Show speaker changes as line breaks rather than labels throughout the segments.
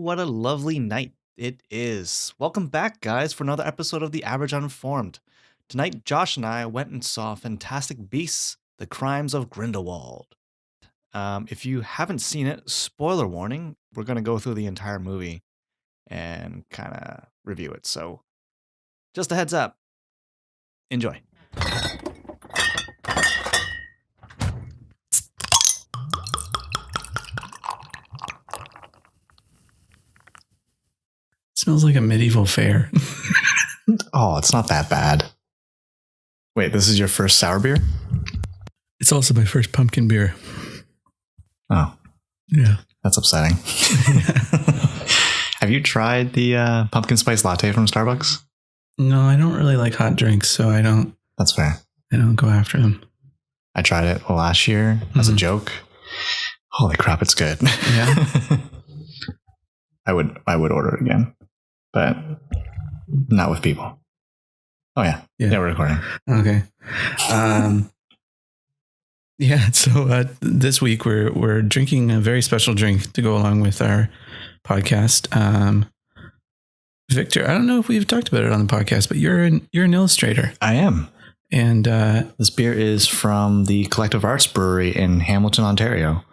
what a lovely night it is. Welcome back, guys, for another episode of The Average Uninformed. Tonight, Josh and I went and saw Fantastic Beasts, The Crimes of Grindelwald. If you haven't seen it, spoiler warning, we're going to go through the entire movie and kind of review it. So, just a heads up. Enjoy.
Smells like a medieval fair.
Oh, it's not that bad. Wait, this is your first sour beer?
It's also my first pumpkin beer.
Oh.
Yeah.
That's upsetting. Have you tried the pumpkin spice latte from Starbucks?
No, I don't really like hot drinks, so I don't.
That's fair.
I don't go after them.
I tried it last year as a joke. Holy crap, it's good.
Yeah.
I would order it again, but not with people. Oh yeah. Yeah, we're recording.
Okay. Yeah, so this week we're drinking a very special drink to go along with our podcast. Victor, I don't know if we've talked about it on the podcast, but you're an illustrator.
I am.
And
this beer is from the Collective Arts Brewery in Hamilton, Ontario.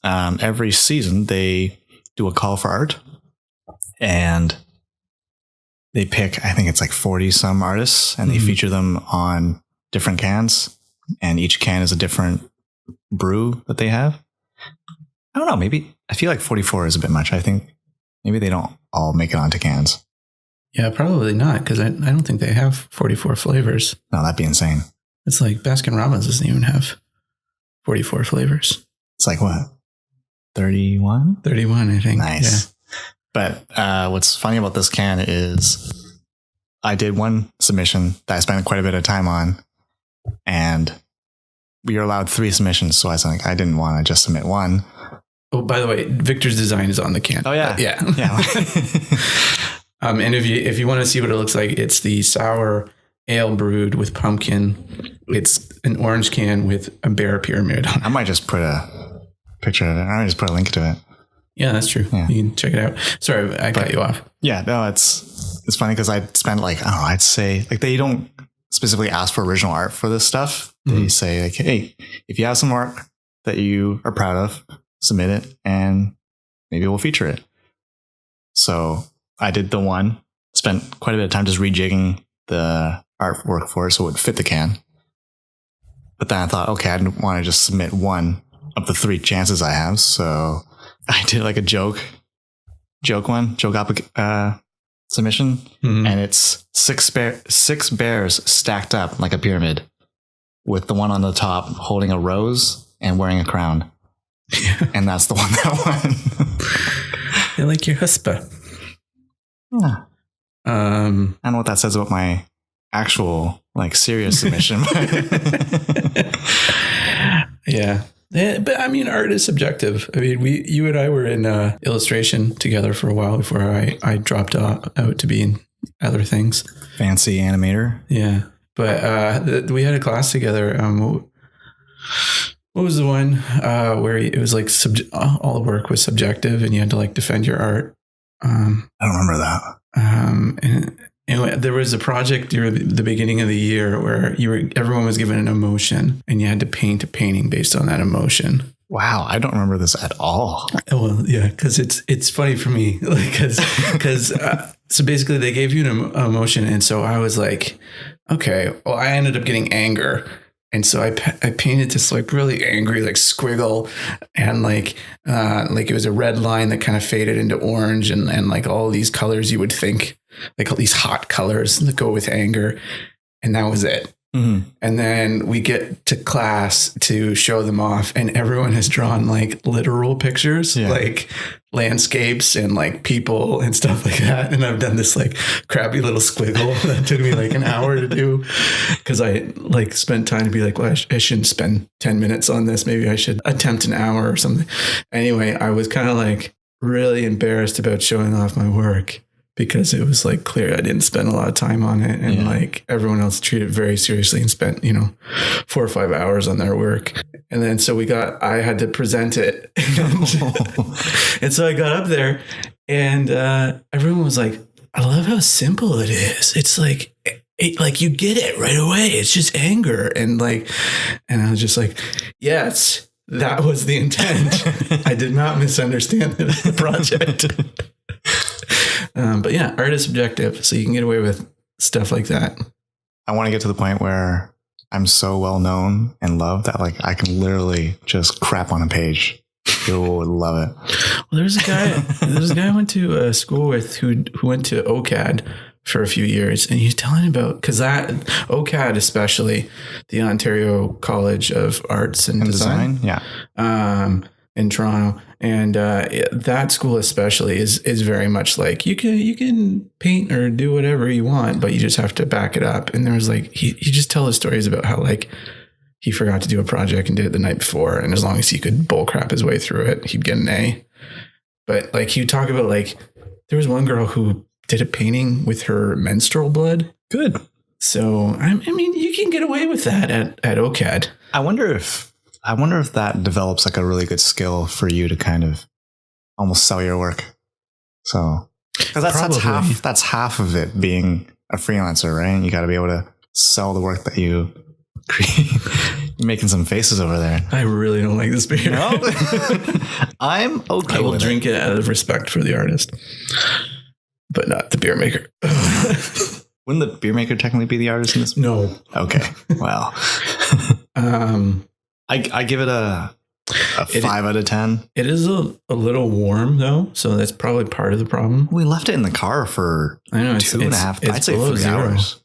Every season they do a call for art, and they pick, I think it's like 40 some artists, and they feature them on different cans, and each can is a different brew that they have. I don't know, maybe I feel like 44 is a bit much. I think maybe they don't all make it onto cans.
Yeah, probably not, because I don't think they have 44 flavors.
No, that'd be insane.
It's like Baskin Robbins doesn't even have 44 flavors.
It's like what? 31?
31, I think.
Nice.
Yeah.
But what's funny about this can is I did one submission that I spent quite a bit of time on, and we are allowed 3 submissions. So I was like, I didn't want to just submit one.
Oh, by the way, Victor's design is on the can.
Oh yeah.
Yeah.
Yeah.
And if you want to see what it looks like, it's the sour ale brewed with pumpkin. It's an orange can with a bear pyramid on it.
I might just put a picture of it. I might just put a link to it.
Yeah, that's true. Yeah. You can check it out. Sorry, I cut you off.
Yeah, no, it's funny because I spent like, I don't know, I'd say like they don't specifically ask for original art for this stuff. They say like, hey, if you have some art that you are proud of, submit it and maybe we'll feature it. So I did the one, spent quite a bit of time just rejigging the artwork for it so it would fit the can. But then I thought, okay, I didn't want to just submit one of the 3 chances I have. So I did like a joke submission, and it's 6 bears stacked up like a pyramid, with the one on the top holding a rose and wearing a crown. Yeah. And that's the one that won.
You like your husband.
Yeah. I don't know what that says about my actual like serious submission.
Yeah. Yeah, but I mean, art is subjective. I mean, you and I were in illustration together for a while before I dropped out to be in other things.
Fancy animator.
Yeah. But we had a class together. What was the one where it was like all the work was subjective and you had to like defend your art?
I don't remember that.
And there was a project near the beginning of the year where everyone was given an emotion and you had to paint a painting based on that emotion.
Wow, I don't remember this at all.
Well, yeah, because it's funny for me, like because so basically they gave you an emotion, and so I was like, okay, well, I ended up getting anger. And so I painted this like really angry like squiggle, and like it was a red line that kind of faded into orange, and like all these colors you would think like all these hot colors that go with anger, and that was it. Mm-hmm. And then we get to class to show them off, and everyone has drawn like literal pictures, like landscapes and like people and stuff like that. And I've done this like crappy little squiggle that took me like an hour to do, because I like spent time to be like, well, I shouldn't spend 10 minutes on this. Maybe I should attempt an hour or something. Anyway, I was kind of like really embarrassed about showing off my work, because it was like clear I didn't spend a lot of time on it, and like everyone else treated it very seriously and spent 4 or 5 hours on their work. And then so I had to present it, and so I got up there, and everyone was like, I love how simple it is. It's like you get it right away. It's just anger. And I was just like, yes, that was the intent. I did not misunderstand the project. But yeah, art is subjective, so you can get away with stuff like that.
I want to get to the point where I'm so well known and loved that like I can literally just crap on a page. People would love it.
Well, there's a guy I went to school with who went to OCAD for a few years, and he's telling about, because that OCAD, especially the Ontario College of Arts and Design, in Toronto, and that school especially is very much like you can paint or do whatever you want, but you just have to back it up. And there was like he just tells stories about how like he forgot to do a project and did it the night before, and as long as he could bullcrap his way through it, he'd get an A. But like he'd talk about like there was one girl who did a painting with her menstrual blood.
Good.
So I mean, you can get away with that at OCAD.
I wonder if that develops like a really good skill for you to kind of almost sell your work. So, because that's half of it being a freelancer, right? You got to be able to sell the work that you create. You're making some faces over there.
I really don't like this beer.
No, I'm okay.
I will drink it out of respect for the artist, but not the beer maker.
Wouldn't the beer maker technically be the artist in this?
No.
Okay. Well, I give it a 5 out of 10.
It is a little warm though, so that's probably part of the problem.
We left it in the car for 2.5. I'd say 3 hours.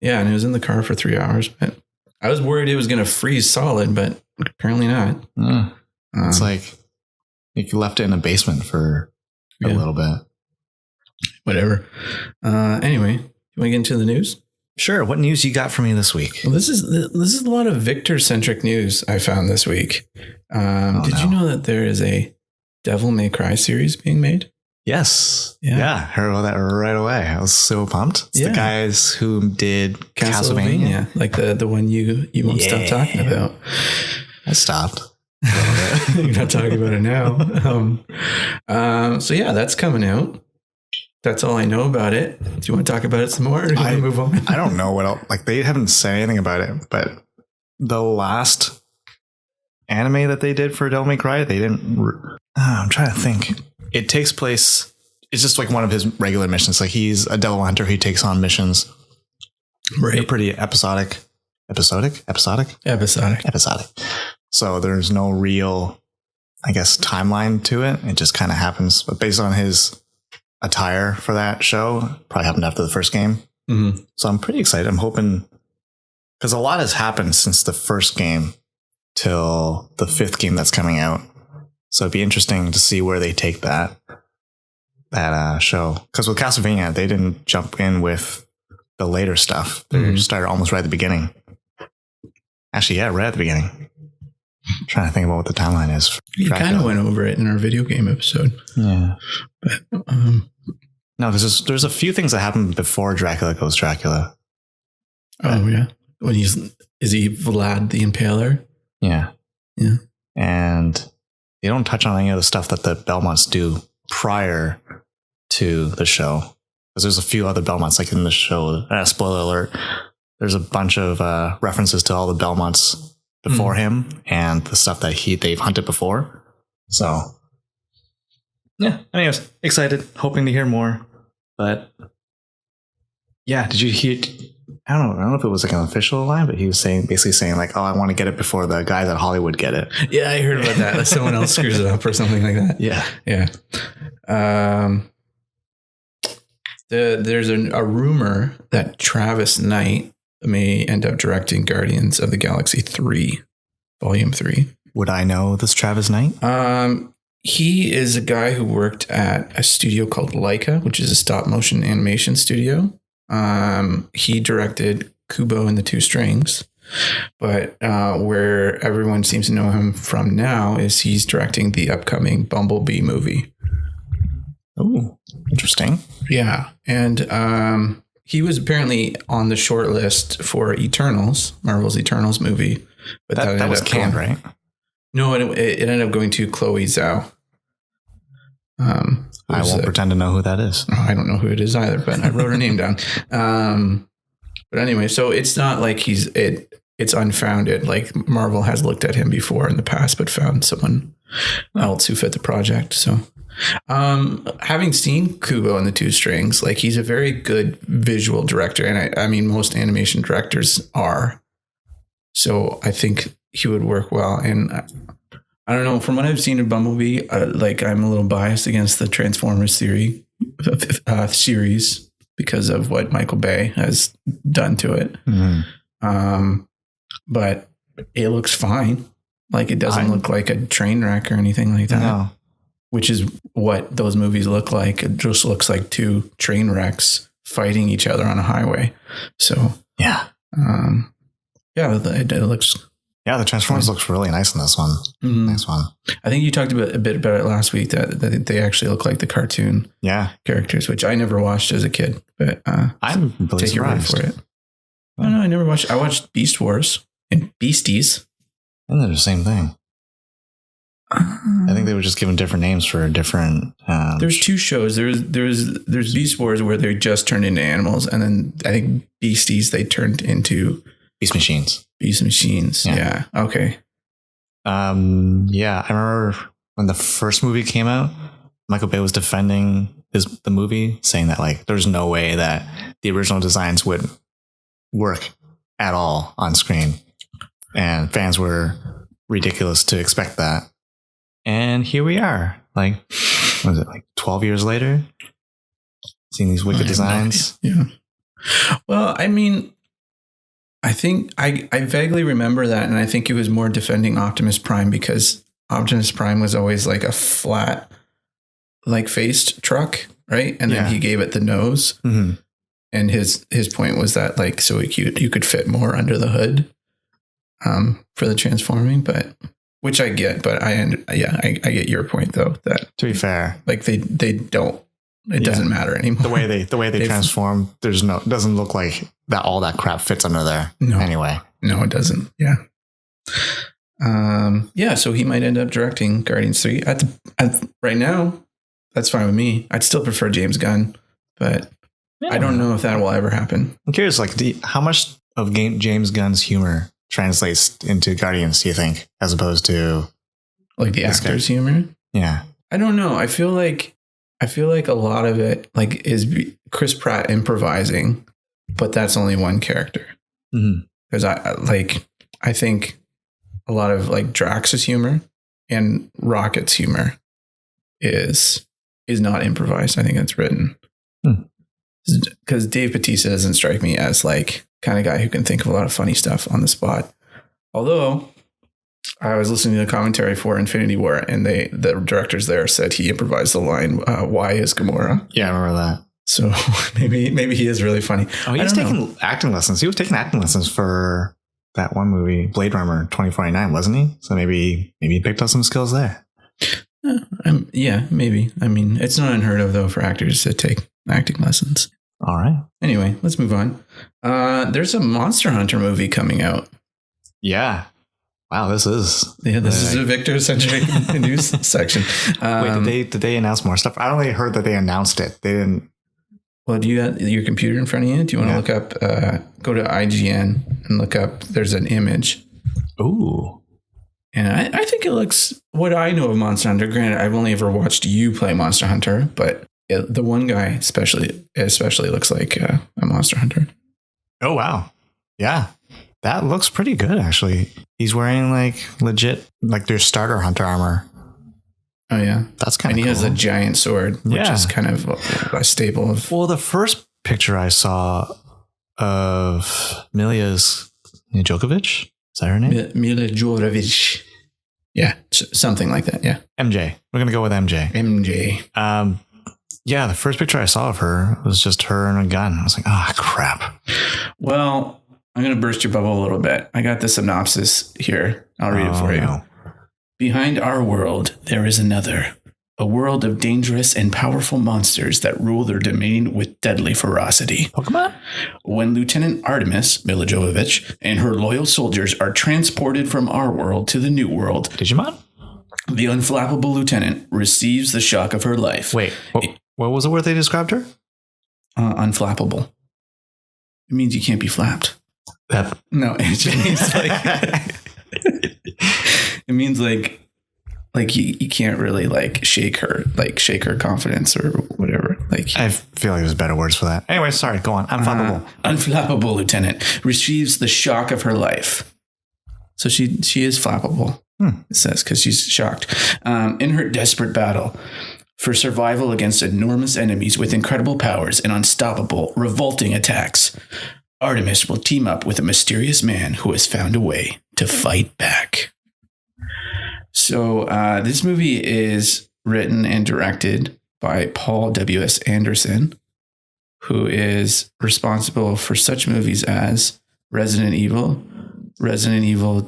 Yeah, and it was in the car for 3 hours. But I was worried it was going to freeze solid, but apparently not.
It's like you left it in a basement for a little bit.
Whatever. Anyway, you want to get into the news?
Sure. What news you got for me this week?
Well, this is a lot of Victor-centric news I found this week. Did you know that there is a Devil May Cry series being made?
Yes. Yeah. Heard about that right away. I was so pumped. It's the guys who did Castlevania. Like the one you won't stop talking about. I stopped.
You're not talking about it now. So yeah, that's coming out. That's all I know about it. Do you want to talk about it some more? Or do you want to move on?
I don't know what else. Like they haven't said anything about it, but the last anime that they did for Devil May Cry, they didn't. I'm trying to think. It takes place. It's just like one of his regular missions. Like he's a devil hunter. He takes on missions.
Right.
They're pretty episodic. Episodic. So there's no real, I guess, timeline to it. It just kind of happens. But based on his attire for that show, probably happened after the first game.
Mm-hmm.
So I'm pretty excited. I'm hoping, because a lot has happened since the first game till the 5th game that's coming out. So it'd be interesting to see where they take that show. Because with Castlevania, they didn't jump in with the later stuff. They started almost right at the beginning. Actually, yeah, right at the beginning. I'm trying to think about what the timeline is.
You kind of went over it in our video game episode.
Yeah.
But,
no, there's a few things that happened before Dracula goes Dracula.
Oh, yeah. When is he Vlad the Impaler?
Yeah.
Yeah.
And they don't touch on any of the stuff that the Belmonts do prior to the show. Because there's a few other Belmonts like in the show. Spoiler alert. There's a bunch of references to all the Belmonts before him and the stuff that they've hunted before. So yeah, anyways, excited, hoping to hear more. But yeah, did you hear? I don't know if it was like an official line, but he was basically saying like, "Oh, I want to get it before the guys at Hollywood get it."
Yeah, I heard about that. Like someone else screws it up or something like that.
Yeah.
There's a rumor that Travis Knight may end up directing Guardians of the Galaxy 3, Volume 3.
Would I know this Travis Knight?
He is a guy who worked at a studio called Laika, which is a stop motion animation studio. He directed Kubo and the Two Strings, but where everyone seems to know him from now is he's directing the upcoming Bumblebee movie.
Oh, Interesting.
Yeah. And he was apparently on the short list for Eternals, Marvel's Eternals movie. But
That was canned, right?
No, it ended up going to Chloe Zhao.
I won't pretend to know who that is.
I don't know who it is either, but I wrote her name down. But anyway, so it's not like it's unfounded. Like Marvel has looked at him before in the past, but found someone else who fit the project. So having seen Kubo and the Two Strings, like he's a very good visual director. And I mean, most animation directors are. So I think he would work well. And I don't know, from what I've seen of Bumblebee, like I'm a little biased against the Transformers series because of what Michael Bay has done to it. Mm-hmm. But it looks fine. Like it doesn't look like a train wreck or anything like that. No. Which is what those movies look like. It just looks like two train wrecks fighting each other on a highway. So
yeah.
It looks.
Yeah, the Transformers looks really nice in this one. Mm-hmm. Nice one.
I think you talked a bit about it last week that they actually look like the cartoon characters, which I never watched as a kid. But
I'm really
take your word for it. No, I never watched. I watched Beast Wars and Beasties.
And they're the same thing. I think they were just given different names for different.
There's two shows. There's Beast Wars where they just turned into animals, and then I think Beasties they turned into
Beast Machines.
Beast Machines. Yeah. Okay.
I remember when the first movie came out, Michael Bay was defending the movie, saying that like there's no way that the original designs would work at all on screen, and fans were ridiculous to expect that. And here we are, like, what is it, like 12 years later, seeing these wicked designs.
Yeah. Well, I mean, I think I vaguely remember that, and I think it was more defending Optimus Prime because Optimus Prime was always like a flat, like faced truck, right? And then he gave it the nose, and his point was that like so you could fit more under the hood, for the transforming, but which I get, but I get your point though that
to be fair,
like they don't. It doesn't matter anymore.
The way they transform, doesn't look like that. All that crap fits under there. No. Anyway,
no, it doesn't. Yeah. So he might end up directing Guardians 3 right now. That's fine with me. I'd still prefer James Gunn, but I don't know if that will ever happen.
I'm curious, like, how much of James Gunn's humor translates into Guardians? Do you think, as opposed to
like the actor's humor?
Yeah,
I don't know. I feel like a lot of it like is Chris Pratt improvising, but that's only one character. Because I think a lot of like Drax's humor and Rocket's humor is not improvised. I think it's written. Because Dave Bautista doesn't strike me as like kind of guy who can think of a lot of funny stuff on the spot. Although I was listening to the commentary for Infinity War, and the directors there said he improvised the line, "Why is Gamora?"
Yeah, I remember that.
So maybe he is really funny.
Oh, he's taking acting lessons. He was taking acting lessons for that one movie, Blade Runner 2049, wasn't he? So maybe he picked up some skills there.
Yeah, maybe. I mean, it's not unheard of though for actors to take acting lessons.
All right.
Anyway, let's move on. There's a Monster Hunter movie coming out.
Yeah. Wow, this is
a Victor-centric news section.
Wait, did they announce more stuff? I only heard that they announced it. They didn't.
Well, do you have your computer in front of you? Do you want to look up? Go to IGN and look up. There's an image.
Ooh.
And I think it looks what I know of Monster Hunter. Granted, I've only ever watched you play Monster Hunter, but the one guy especially looks like a Monster Hunter.
Oh wow, yeah. That looks pretty good, actually. He's wearing like legit, like their starter hunter armor.
Oh yeah,
that's kind of cool.
And he has a giant sword, which is kind of a staple of.
Well, the first picture I saw of Milia's Djokovic, is that her name?
Mila Jovovich. Yeah, something like that. Yeah,
MJ. We're gonna go with MJ.
MJ.
Yeah, the first picture I saw of her was just her and a gun. I was like, oh crap.
Well. I'm going to burst your bubble a little bit. I got the synopsis here. I'll read it for you. No. Behind our world, there is another, a world of dangerous and powerful monsters that rule their domain with deadly ferocity.
Pokemon?
When Lieutenant Artemis Milla Jovovich and her loyal soldiers are transported from our world to the new world,
Digimon?
the unflappable lieutenant receives the shock of her life.
Wait, what was the word they described her?
Unflappable. It means you can't be flapped. No, it just means like it means like you can't really like shake her confidence or whatever. Like
I feel like there's better words for that. Anyway, sorry, go on. Unflappable.
Unflappable lieutenant receives the shock of her life. So she is flappable. It says because she's shocked. In her desperate battle for survival against enormous enemies with incredible powers and unstoppable, revolting attacks, Artemis will team up with a mysterious man who has found a way to fight back. So this movie is written and directed by Paul W.S. Anderson, who is responsible for such movies as Resident Evil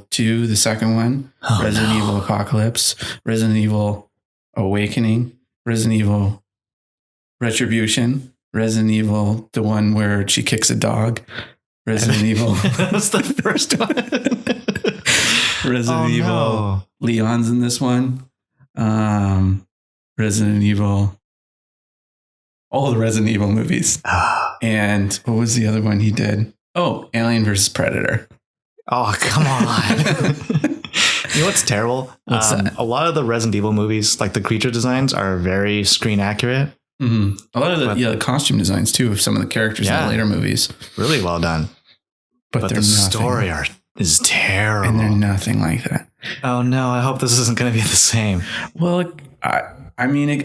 2, the second one, Resident Evil Apocalypse, Resident Evil Awakening, Resident Evil Retribution, Resident Evil, the one where she kicks a dog, Resident Evil.
That's the first one.
Resident Evil.
No.
Leon's in this one. Resident Evil. All the Resident Evil movies. And what was the other one he did? Oh, Alien versus Predator.
Oh, come on. You know what's terrible?
What's that?
A lot of the Resident Evil movies, like the creature designs, are very screen accurate.
Mm-hmm. A lot of the costume designs too of some of the characters in the later movies.
Really well done. But the story is terrible.
And they're nothing like that.
Oh no, I hope this isn't going to be the same.
Well, I mean,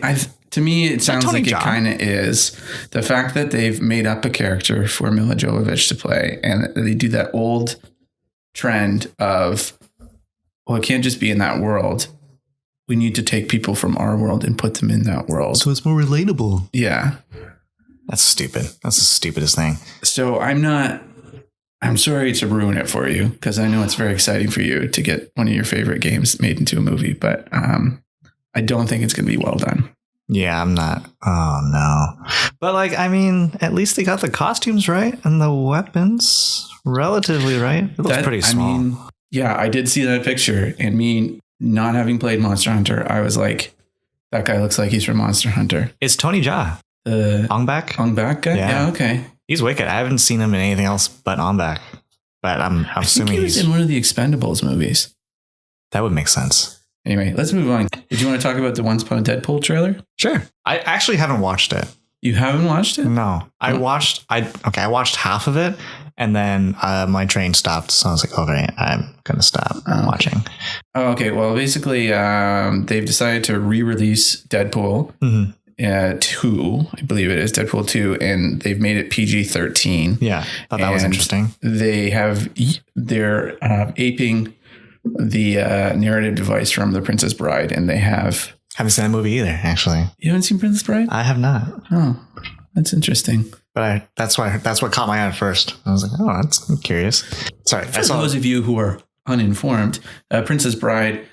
to me, it sounds like it kind of is. The fact that they've made up a character for Milla Jovovich to play, and they do that old trend of, well, it can't just be in that world. We need to take people from our world and put them in that world.
So it's more relatable.
Yeah.
That's stupid. That's the stupidest thing.
So I'm sorry to ruin it for you, because I know it's very exciting for you to get one of your favorite games made into a movie, but I don't think it's going to be well done.
Yeah, I'm not. Oh, no. But like, I mean, at least they got the costumes right and the weapons relatively right. It looks pretty small. I mean,
yeah, I did see that picture, and me not having played Monster Hunter, I was like, that guy looks like he's from Monster Hunter.
It's Tony Jaa.
The
Ong
Bak guy? Yeah, okay.
He's wicked. I haven't seen him in anything else but Ong Bak. But I'm assuming
he was in one of the Expendables movies.
That would make sense.
Anyway, let's move on. Did you want to talk about the Once Upon a Deadpool trailer?
Sure. I actually haven't watched it.
You haven't watched it?
No. I watched half of it, and then my train stopped. So I was like, okay, I'm going to stop watching.
Oh, okay. Well, basically, they've decided to re-release Deadpool 2, I believe it is, Deadpool 2, and they've made it PG-13.
Yeah, thought that was interesting.
They're aping the narrative device from The Princess Bride, and they haven't
seen that movie either, actually.
You haven't seen Princess Bride?
I have not.
Oh, that's interesting.
But that's what caught my eye at first. I was like, oh, I'm curious. Sorry.
For those of you who are uninformed, Princess Bride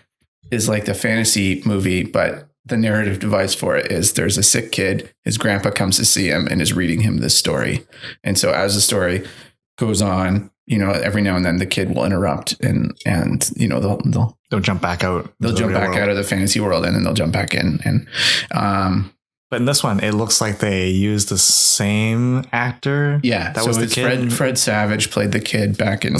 is like the fantasy movie, but the narrative device for it is there's a sick kid, his grandpa comes to see him and is reading him this story. And so as the story goes on, every now and then the kid will interrupt and they'll
jump back out.
They'll jump back out of the fantasy world, and then they'll jump back in. And
but in this one, it looks like they used the same actor.
Yeah, that was the kid. Fred Savage played the kid back in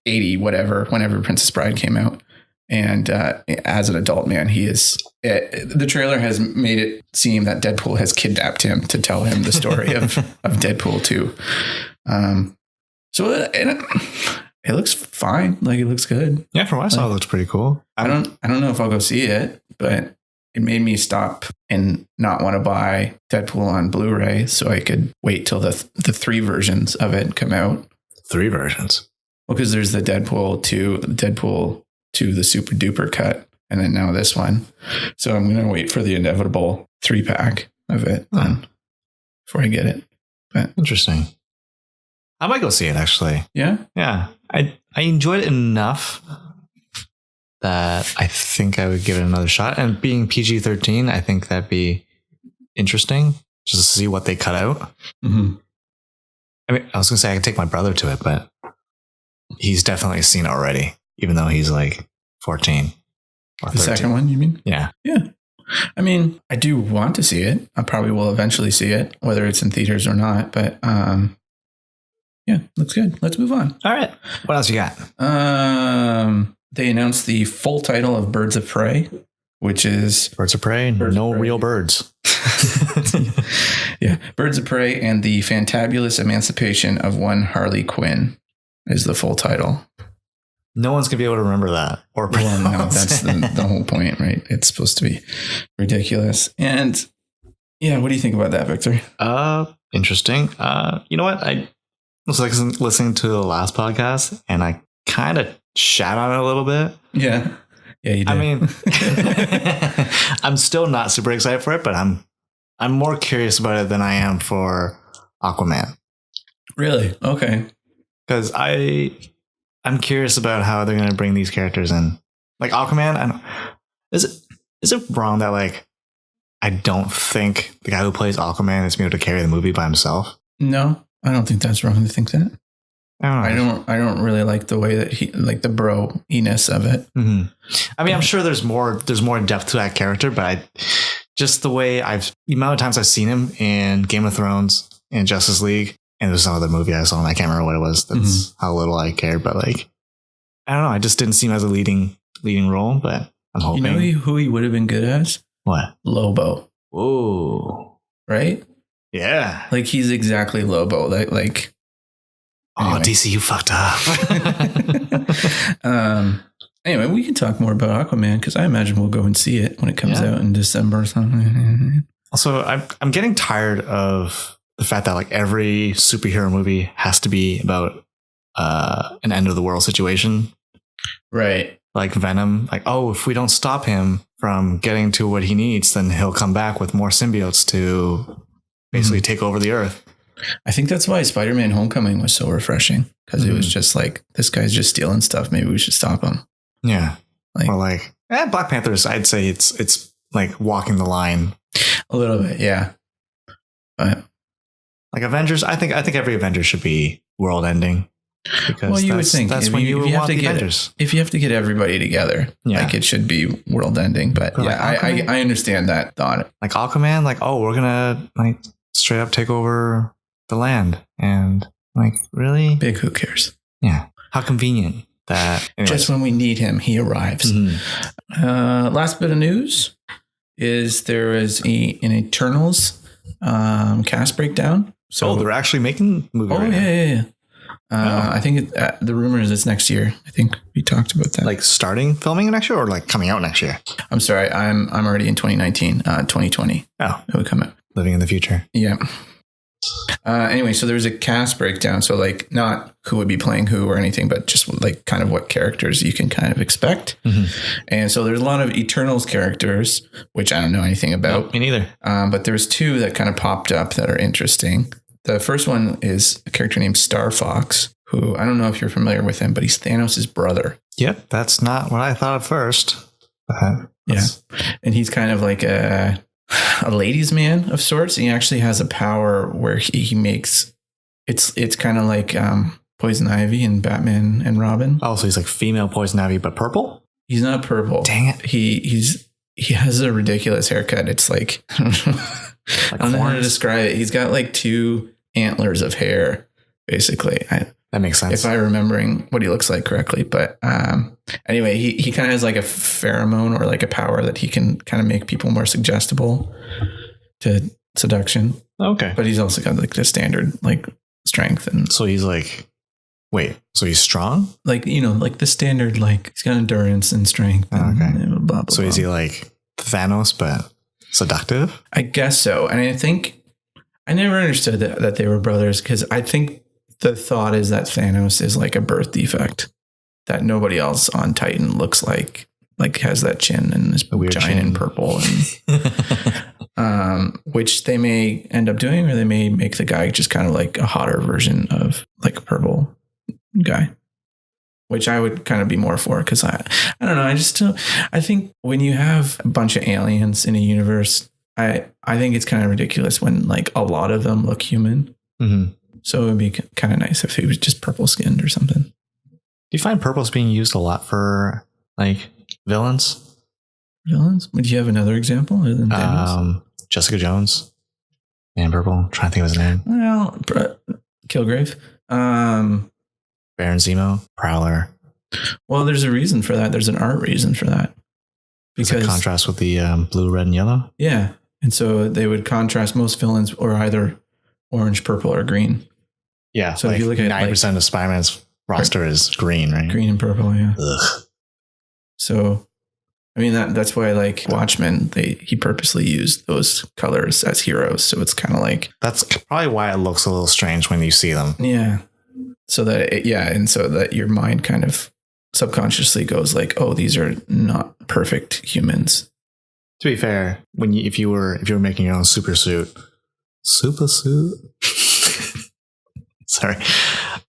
80, whenever Princess Bride came out. And as an adult man, the trailer has made it seem that Deadpool has kidnapped him to tell him the story of Deadpool 2. So it looks fine. Like, it looks good.
Yeah, from what I saw, it looks pretty cool.
I don't know if I'll go see it, but it made me stop and not want to buy Deadpool on Blu-ray, so I could wait till the 3 versions of it come out.
3 versions?
Well, because there's the Deadpool 2, the super duper cut, and then now this one. So I'm going to wait for the inevitable 3-pack of it before I get it. But
interesting. I might go see it, actually.
Yeah?
Yeah. I enjoyed it enough that I think I would give it another shot. And being PG-13, I think that'd be interesting just to see what they cut out.
Mm-hmm.
I mean, I was gonna say I could take my brother to it, but he's definitely seen it already, even though he's like 14 or 13.
The second one, you mean?
Yeah.
Yeah. I mean, I do want to see it. I probably will eventually see it, whether it's in theaters or not. But yeah, looks good. Let's move on.
All right. What else you got?
They announced the full title of Birds of Prey, which is
Birds of Prey. No real birds.
Yeah, Birds of Prey and the Fantabulous Emancipation of One Harley Quinn is the full title.
No one's gonna be able to remember that. Or
well, no, that's the whole point, right? It's supposed to be ridiculous. And yeah, what do you think about that, Victor?
Interesting. You know what? I was listening to the last podcast, and I kind of shat on it a little bit.
Yeah, you did.
I mean, I'm still not super excited for it, but I'm more curious about it than I am for Aquaman. Really?
Okay.
Because I'm curious about how they're going to bring these characters in. Like Aquaman, is it wrong that like I don't think the guy who plays Aquaman is able to carry the movie by himself?
No, I don't think that's wrong to think that.
I
don't really like the way that he like the bro-iness of it.
Mm-hmm. I mean, I'm sure there's more depth to that character, but just the way the amount of times I've seen him in Game of Thrones and Justice League, and there's some other movie I saw and I can't remember what it was. That's how little I cared, but like, I don't know. I just didn't see him as a leading role, but I'm hoping.
You know who he would have been good as?
What?
Lobo.
Whoa.
Right?
Yeah.
Like he's exactly Lobo. Like.
Anyway. Oh, DC, you fucked up.
Anyway, we can talk more about Aquaman because I imagine we'll go and see it when it comes out in December or something.
Also, I'm getting tired of the fact that like every superhero movie has to be about an end of the world situation.
Right.
Like Venom, like, oh, if we don't stop him from getting to what he needs, then he'll come back with more symbiotes to basically take over the earth.
I think that's why Spider-Man Homecoming was so refreshing because it was just like, this guy's just stealing stuff. Maybe we should stop him.
Yeah. Or like Black Panthers, I'd say it's like walking the line.
A little bit, yeah. But
like Avengers, I think every Avenger should be world ending. Because
you would think
that's when you want the Avengers.
If you have to get everybody together, like it should be world ending. But yeah, like I understand that thought.
Like Aquaman, like, oh, we're gonna like straight up take over the land, and like, really
big, who cares?
Yeah, how convenient that
just when we need him, he arrives. Last bit of news is there is an Eternals cast breakdown. So
they're actually making movies.
Oh, yeah. I think the rumor is it's next year. I think we talked about that.
Like starting filming next year or like coming out next year?
I'm sorry. I'm already in 2019, 2020.
Oh,
it would come out.
Living in the future.
Yeah. Anyway, so there's a cast breakdown. So like not who would be playing who or anything, but just like kind of what characters you can kind of expect. And so there's a lot of Eternals characters, which I don't know anything about.
Nope, me neither.
But there's two that kind of popped up that are interesting. The first one is a character named Star Fox, who I don't know if you're familiar with him, but he's Thanos' brother.
Yep, that's not what I thought at first.
Yeah, and he's kind of like a ladies' man of sorts. He actually has a power where he makes it's kind of like Poison Ivy and Batman and Robin.
Oh, so he's like female Poison Ivy, but purple?
He's not purple.
Dang it!
He has a ridiculous haircut. It's like I don't know how to describe it. He's got like two antlers of hair, basically.
That makes sense.
If I'm remembering what he looks like correctly. But anyway, he kind of has like a pheromone or like a power that he can kind of make people more suggestible to seduction.
Okay.
But he's also got like the standard like strength. And
so he's like, wait, so he's strong?
Like, you know, like the standard, like he's got endurance and strength. And
okay.
Blah, blah,
so
blah.
Is he like Thanos, but seductive?
I guess so. And I think I never understood that they were brothers because I think the thought is that Thanos is like a birth defect that nobody else on Titan looks like has that chin and is giant and purple and which they may end up doing, or they may make the guy just kind of like a hotter version of like a purple guy. which I would kind of be more for because I don't know. I think when you have a bunch of aliens in a universe, I think it's kind of ridiculous when like a lot of them look human.
Mm-hmm.
So it would be kind of nice if he was just purple skinned or something.
Do you find purple's being used a lot for like villains?
Villains? Would you have another example other than Thanos?
Jessica Jones. Man, purple. I'm trying to think of his name.
Well, Kilgrave.
Baron Zemo. Prowler.
Well, there's a reason for that. There's an art reason for that.
Because contrast with the blue, red, and yellow.
Yeah, and so they would contrast most villains or either orange, purple, or green.
Yeah.
So if you look at
90% of Spider-Man's roster is green, right?
Green and purple. Yeah.
Ugh.
So, I mean that's why like Watchmen, he purposely used those colors as heroes. So it's kind of like
that's probably why it looks a little strange when you see them.
Yeah. So that and so that your mind kind of subconsciously goes like, oh, these are not perfect humans.
To be fair, if you were making your own super suit. Sorry,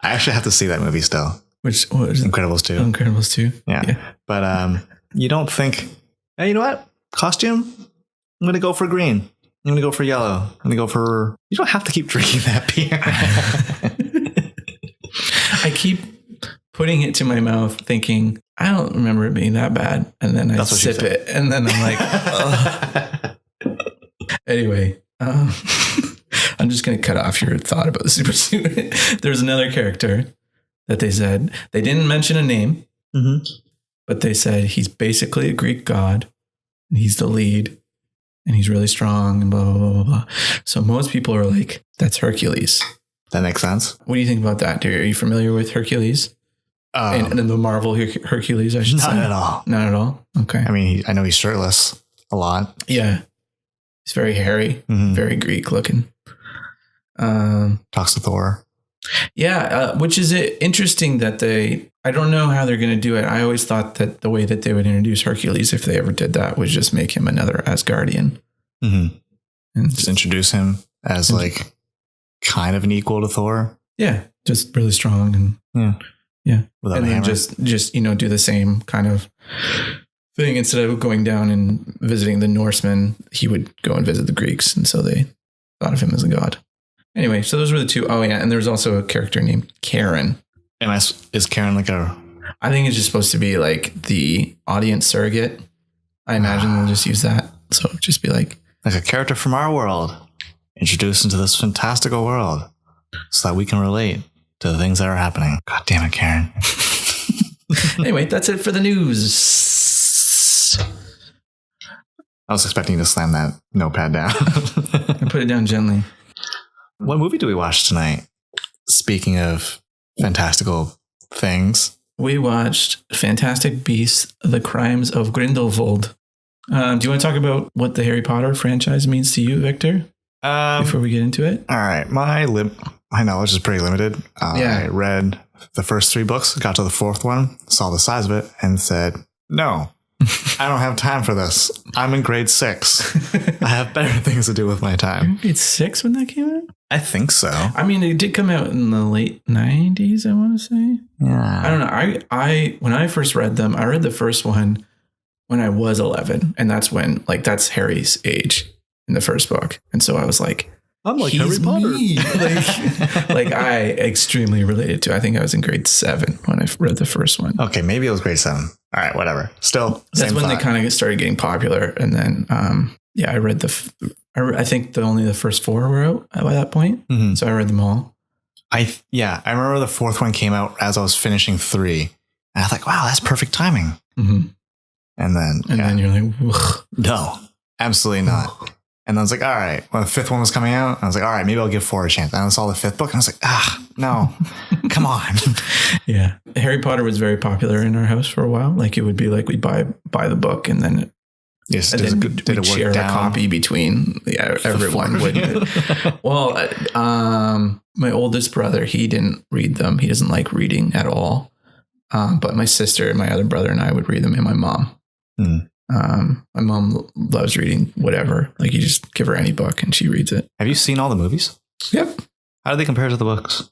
I actually have to see that movie still.
What is it?
Incredibles 2.
Incredibles 2.
Yeah. But you don't think, hey, you know what? Costume? I'm gonna go for green. I'm gonna go for yellow. I'm gonna go for. You don't have to keep drinking that beer.
I keep putting it to my mouth thinking, I don't remember it being that bad. And then I sip it. And then I'm like, ugh. Anyway, I'm just going to cut off your thought about the super suit. There's another character that they said, they didn't mention a name, but they said he's basically a Greek god and he's the lead and he's really strong and blah, blah, blah, blah, blah. So most people are like, that's Hercules.
That makes sense.
What do you think about that? Are you familiar with Hercules? And the Marvel Hercules, I should say.
Not at all.
Not at all? Okay.
I mean, I know he's shirtless a lot.
Yeah. He's very hairy, very Greek looking.
Talks to Thor.
Yeah, which is interesting that I don't know how they're going to do it. I always thought that the way that they would introduce Hercules, if they ever did that, was just make him another Asgardian.
Mm-hmm. And just introduce him as like kind of an equal to Thor.
Yeah, just really strong and yeah.
Without
and
a
then
hammer.
just do the same kind of thing. Instead of going down and visiting the Norsemen, he would go and visit the Greeks, and so they thought of him as a god. Anyway, so those were the two. Oh yeah, and there's also a character named Karen.
And is Karen like a?
I think it's just supposed to be like the audience surrogate. I imagine they'll just use that. So it'd just be like
a character from our world introduced into this fantastical world so that we can relate to the things that are happening. God damn it, Karen.
Anyway, that's it for the news.
I was expecting you to slam that notepad down.
I put it down gently.
What movie do we watch tonight? Speaking of fantastical things.
We watched Fantastic Beasts, The Crimes of Grindelwald. Do you want to talk about what the Harry Potter franchise means to you, Victor? Before we get into it?
All right. My knowledge is pretty limited. I read the first 3 books, got to the 4th one, saw the size of it, and said, no, I don't have time for this. I'm in grade 6. I have better things to do with my time.
You were in grade 6 when that came out?
I think so.
I mean, it did come out in the late 90s, I want to say.
Yeah.
I don't know. I when I first read them, I read the first one when I was 11. And that's when, like, that's Harry's age in the first book. And so I was like,
I'm like Harry Potter.
like I extremely related to. I think I was in grade 7 when I read the first one.
Okay, maybe it was grade 7. All right, whatever. Still,
that's when
thought.
they kind of started getting popular. And then, I read I think only the first 4 were out by that point. Mm-hmm. So I read them all.
I remember the 4th one came out as I was finishing 3. And I was like, wow, that's perfect timing.
Mm-hmm.
And then
you're like, ugh.
No, absolutely not. And I was like, all right, when the 5th one was coming out, I was like, all right, maybe I'll give 4 a chance. And I saw the 5th book and I was like, no, come on.
Yeah. Harry Potter was very popular in our house for a while. Like it would be like we'd buy the book and then we'd share a copy between everyone. Well, my oldest brother, he didn't read them. He doesn't like reading at all. But my sister and my other brother and I would read them, and my mom. My mom loves reading whatever. Like you just give her any book and she reads it.
Have you seen all the movies?
Yep.
How do they compare to the books?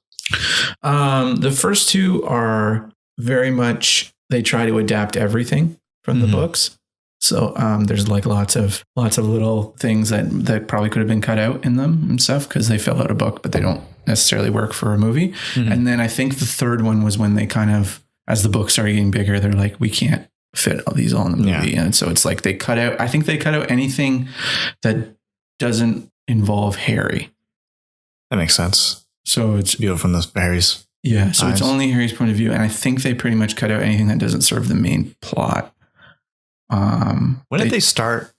The first 2 are very much they try to adapt everything from the books. So there's like lots of little things that probably could have been cut out in them and stuff because they fill out a book, but they don't necessarily work for a movie. And then I think the third one was when they kind of, as the book started getting bigger, they're like, we can't fit all these all in the movie. And so it's like they cut out anything that doesn't involve Harry.
That makes sense.
So it's
beautiful from the Harry's.
Yeah. So it's only Harry's point of view. And I think they pretty much cut out anything that doesn't serve the main plot.
When did they start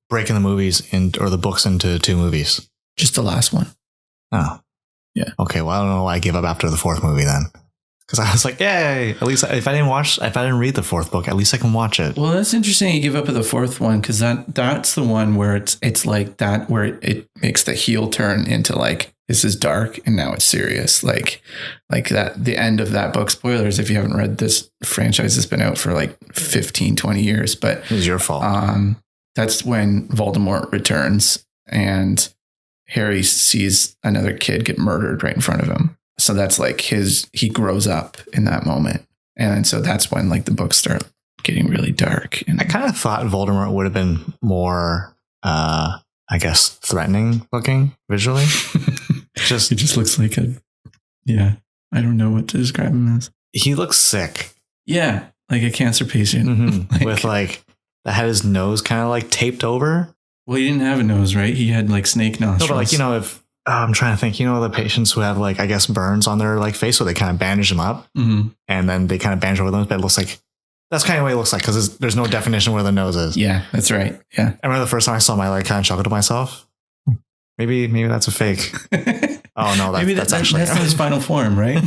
breaking the movies or the books into 2 movies?
Just the last one.
Oh, yeah. Okay. Well, I don't know why I gave up after the 4th movie then. Because I was like, yay, at least if I didn't read the 4th book, at least I can watch it.
Well, that's interesting. You give up at the 4th one because that's the one where it's like that, where it makes the heel turn into like, this is dark and now it's serious. Like that, the end of that book, spoilers, if you haven't read this franchise, has been out for like 15, 20 years, but
it was your fault.
That's when Voldemort returns and Harry sees another kid get murdered right in front of him. So that's like he grows up in that moment. And so that's when like the books start getting really dark. And
I kind of thought Voldemort would have been more, I guess, threatening looking visually.
He just looks like I don't know what to describe him as.
He looks sick.
Yeah. Like a cancer patient.
With like, that had his nose kind of like taped over.
Well, he didn't have a nose, right? He had like snake nostrils.
No, but like, if I'm trying to think, the patients who have like, I guess, burns on their like face, so they kind of bandage them up and then they kind of bandage over them. But it looks like, that's kind of what it looks like because there's no definition where the nose is.
Yeah, that's right. Yeah.
I remember the first time I saw my like kind of chuckled to myself. Maybe that's a fake. Oh no, that's actually
not his final form, right?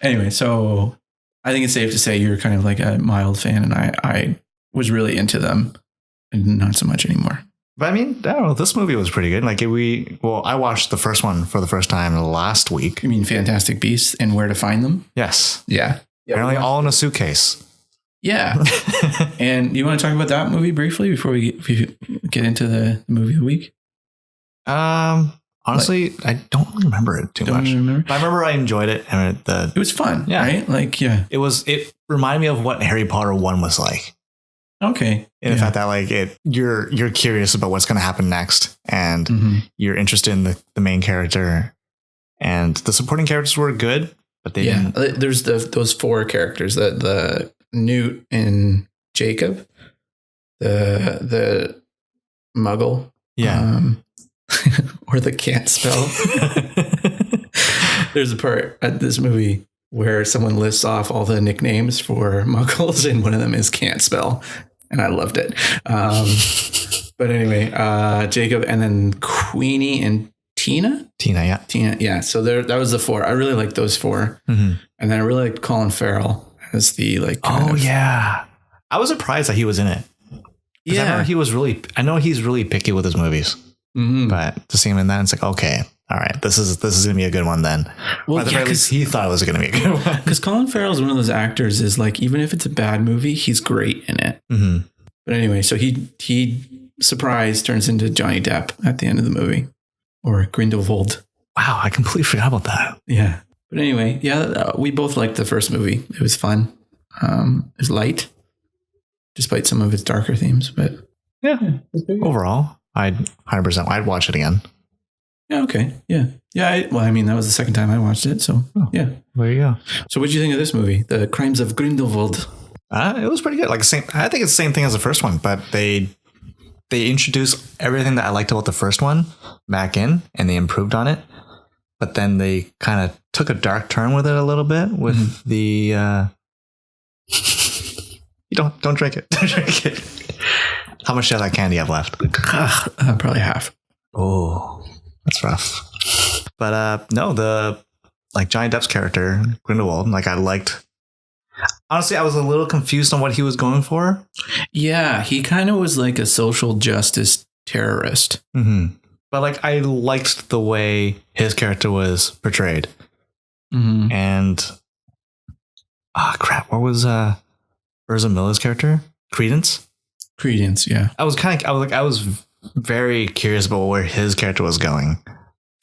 Anyway, so I think it's safe to say you're kind of like a mild fan, and I was really into them, and not so much anymore.
But I mean, I don't know. This movie was pretty good. Like I watched the first one for the first time last week.
You mean Fantastic Beasts and Where to Find Them?
Yes.
Yeah.
Apparently all in a suitcase.
Yeah. And you want to talk about that movie briefly before we get into the movie of the week?
Honestly, I don't remember it too much. But I remember I enjoyed it. And
it was fun, right? Like, yeah.
It reminded me of what Harry Potter 1 was like.
Okay.
In the fact that like you're curious about what's going to happen next, and you're interested in the main character, and the supporting characters were good, but they didn't.
There's those 4 characters, the Newt and Jacob, the Muggle, or the can't spell. There's a part at this movie where someone lists off all the nicknames for Muggles, and one of them is can't spell, and I loved it. But anyway, Jacob, and then Queenie and Tina, yeah. So that was the 4. I really liked those 4, and then I really liked Colin Farrell as the like.
I was surprised that he was in it. Yeah, I know he's really picky with his movies, but to see him in that, it's like, okay, all right, this is gonna be a good one then. Well, at the very least, he thought it was gonna be a good one.
Because Colin Farrell is one of those actors, is like, even if it's a bad movie, he's great in it. But anyway, so he surprise turns into Johnny Depp at the end of the movie, or Grindelwald.
Wow, I completely forgot about that.
Yeah. But anyway, we both liked the first movie. It was fun. It was light, despite some of its darker themes. But
yeah, overall, I'd 100%. I'd watch it again.
Yeah. Okay. Yeah. Yeah. That was the second time I watched it. So yeah.
There you go.
So what did you think of this movie, The Crimes of Grindelwald?
It was pretty good. Like I think it's the same thing as the first one, but they introduced everything that I liked about the first one back in, and they improved on it. But then they kind of took a dark turn with it a little bit with the. You don't drink it. Don't drink it. How much of that candy have left?
Probably half.
Oh, that's rough. But no, the like Johnny Depp's character Grindelwald, like I liked. Honestly, I was a little confused on what he was going for.
Yeah, he kind of was like a social justice terrorist.
But like, I liked the way his character was portrayed. And crap, what was Urza Miller's character? Credence, yeah. I was very curious about where his character was going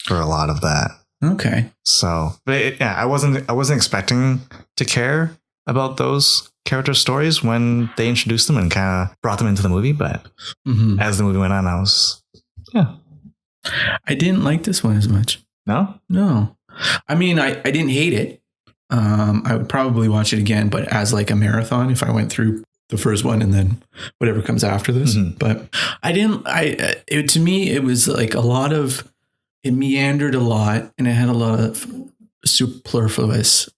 for a lot of that.
Okay.
So, but I wasn't expecting to care about those character stories when they introduced them and kind of brought them into the movie. But as the movie went on, I was,
I didn't like this one as much. No. I mean, I didn't hate it. I would probably watch it again, but as like a marathon, if I went through the first one and then whatever comes after this. But to me, it was like it meandered a lot, and it had a lot of superfluous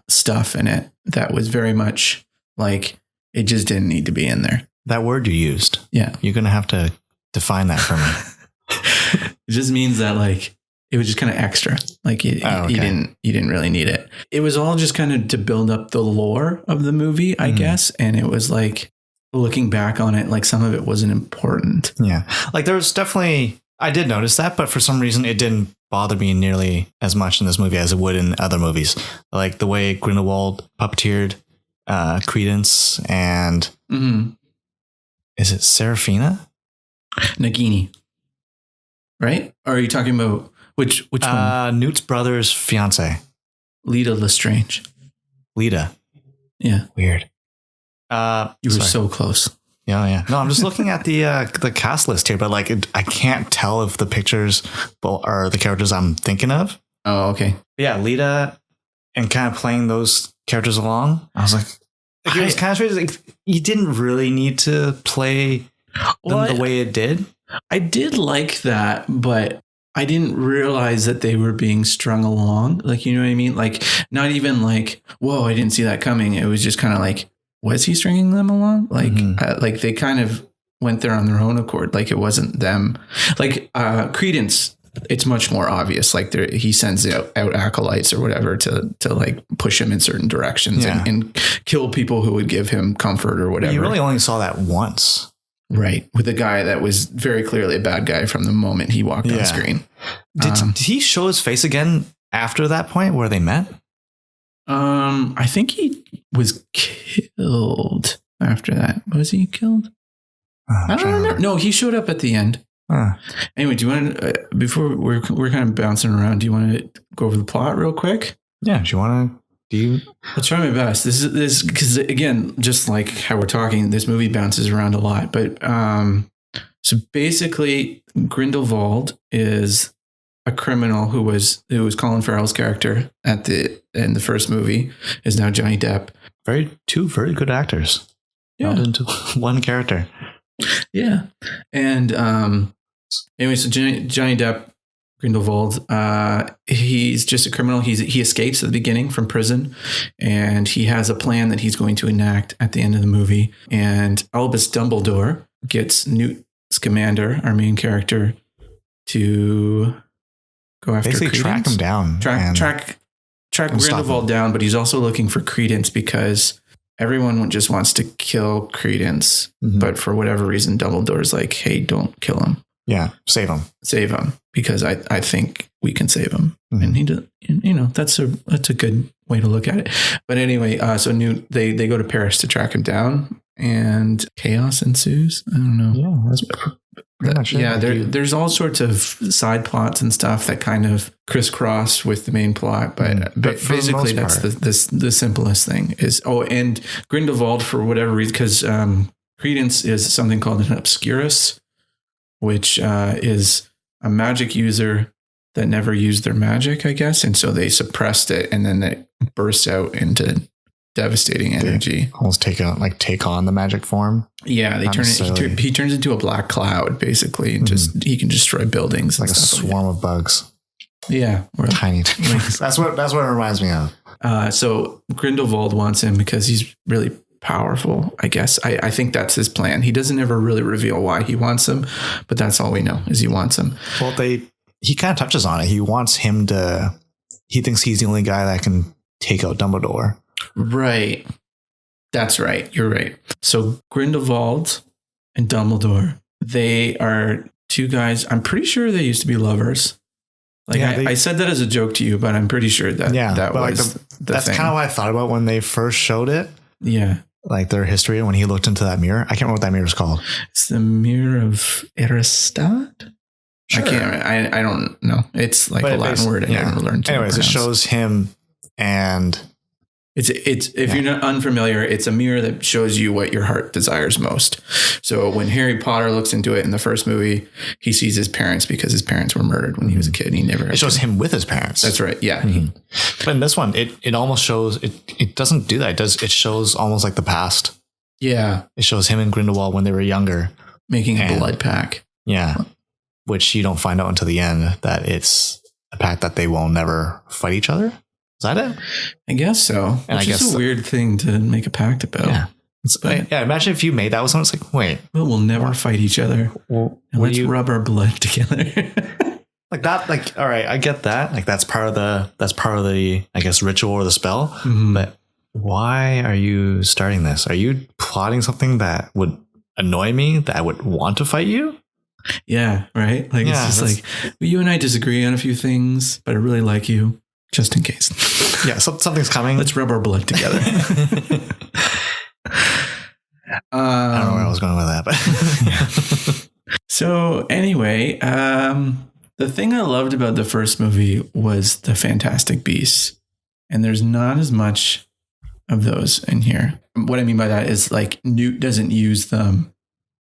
stuff in it that was very much like it just didn't need to be in there.
That word you used.
Yeah.
You're going to have to define that for me.
It just means that like it was just kind of extra. Like you didn't really need it. It was all just kind of to build up the lore of the movie, I guess. And it was like looking back on it, like some of it wasn't important.
Yeah. Like there was definitely, I did notice that, but for some reason it didn't bother me nearly as much in this movie as it would in other movies. Like the way Grindelwald puppeteered Credence and is it Serafina?
Nagini. Right? Or are you talking about which one?
Newt's brother's fiance.
Lita Lestrange.
Lita.
Yeah.
Weird.
You were so close.
Yeah. No, I'm just looking at the cast list here, but like I can't tell if the pictures are the characters I'm thinking of.
Oh, okay.
Yeah, Lita, and kind of playing those characters along. I was like it was kind of strange. Like, you didn't really need to play them the way it did.
I did like that, but I didn't realize that they were being strung along. Like, you know what I mean? Like, not even like, whoa, I didn't see that coming. It was just kind of like, was he stringing them along? Like, like they kind of went there on their own accord. Like it wasn't them. Like Credence, it's much more obvious. Like he sends out acolytes or whatever to like push him in certain directions and kill people who would give him comfort or whatever.
You really only saw that once.
Right. With a guy that was very clearly a bad guy from the moment he walked on screen.
Did he show his face again after that point where they met?
I think he was killed after that. Was he killed? I don't remember. No, he showed up at the end. Anyway, do you want to, before we're kind of bouncing around, do you want to go over the plot real quick?
Yeah. Do you want to?
I'll try my best. This is because again, just like how we're talking, this movie bounces around a lot. But so basically, Grindelwald is a criminal who was Colin Farrell's character in the first movie is now Johnny Depp.
Two very good actors. Yeah, into one character.
Yeah, and anyway, so Johnny Depp. Grindelwald, he's just a criminal. He escapes at the beginning from prison, and he has a plan that he's going to enact at the end of the movie. And Albus Dumbledore gets Newt Scamander, our main character, to go after
basically
Credence.
Track him down.
Track Grindelwald down, but he's also looking for Credence because everyone just wants to kill Credence. But for whatever reason, Dumbledore's like, hey, don't kill him.
Yeah, save him because I think we can save him, and he does. You know, that's a good way to look at it. But anyway, so Newt they go to Paris to track him down, and chaos ensues. I don't know. Yeah, that's pretty much it.
Yeah, there's all sorts of side plots and stuff that kind of crisscross with the main plot, but basically that's the simplest thing is. Oh, and Grindelwald for whatever reason, because Credence is something called an obscurus, which is a magic user that never used their magic, I guess. And so they suppressed it, and then it bursts out into devastating energy.
Almost take on the magic form.
Yeah, he turns into a black cloud, basically, and he can destroy buildings.
Like a swarm of bugs.
Yeah.
Tiny. That's what it reminds me of.
So Grindelwald wants him because he's really powerful, I guess. I think that's his plan. He doesn't ever really reveal why he wants him, but that's all we know is he wants him.
Well, he kind of touches on it. He wants him he thinks he's the only guy that can take out Dumbledore.
Right. That's right. You're right. So Grindelwald and Dumbledore, they are two guys. I'm pretty sure they used to be lovers. Like I said that as a joke to you, but I'm pretty sure that was
that's kind of what I thought about when they first showed it.
Yeah.
Like their history when he looked into that mirror. I can't remember what that mirror is called.
It's the Mirror of Eristat? I can't. I don't know. It's like a Latin word I never learned to
Anyways,
pronounce.
it shows him and
it's if you're not unfamiliar, it's a mirror that shows you what your heart desires most. So when Harry Potter looks into it in the first movie, he sees his parents because his parents were murdered when he was a kid. And he never.
It shows him with his parents.
That's right. Yeah.
Mm-hmm. But in this one, it almost shows it doesn't do that. It shows almost like the past.
Yeah.
It shows him and Grindelwald when they were younger,
making a blood pact.
Yeah. Which you don't find out until the end that it's a pact that they will never fight each other. Is that it?
I guess so.
And
Which is a weird thing to make a pact about.
Yeah. Imagine if you made that with someone. It's like, wait.
Well, we'll never fight each other. Well, let's rub our blood together.
Like that. Like, all right, I get that. Like that's part of the I guess ritual or the spell. Mm-hmm. But why are you starting this? Are you plotting something that would annoy me? That I would want to fight you?
Yeah. Right. Like it's just like well, you and I disagree on a few things, but I really like you. Just in case.
Yeah, something's coming.
Let's rub our blood together.
I don't know where I was going with that, but
So anyway, the thing I loved about the first movie was the Fantastic Beasts, and there's not as much of those in here. What I mean by that is like Newt doesn't use them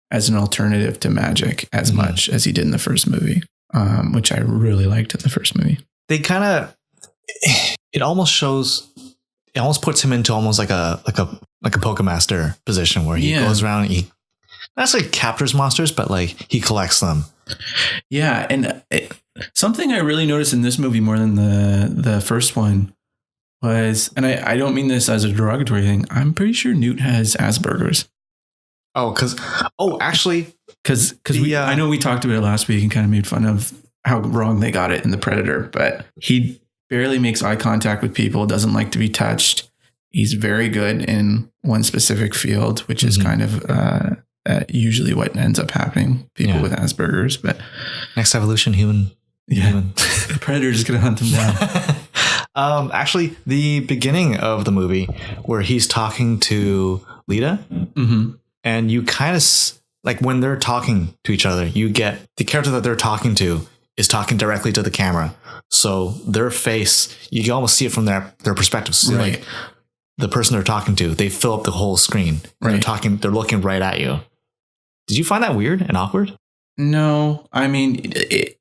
as an alternative to magic as much as he did in the first movie, which I really liked in the first movie.
They kind of. It almost puts him into almost like a Pokemaster position where he goes around and he not necessarily captures monsters, but like he collects them.
Yeah. And something I really noticed in this movie more than the first one was, and I don't mean this as a derogatory thing, I'm pretty sure Newt has Asperger's.
Actually,
because I know we talked about it last week and kind of made fun of how wrong they got it in The Predator, but he barely makes eye contact with people, doesn't like to be touched. He's very good in one specific field, which is kind of usually what ends up happening. People with Asperger's, but
next evolution, human.
The Predator is going to hunt them
down. Actually, the beginning of the movie where he's talking to Lita, and you kind of like when they're talking to each other, you get the character that they're talking to is talking directly to the camera. So their face, you can almost see it from their perspective. So like the person they're talking to, they fill up the whole screen. Right. They're looking right at you. Did you find that weird and awkward?
No, I mean,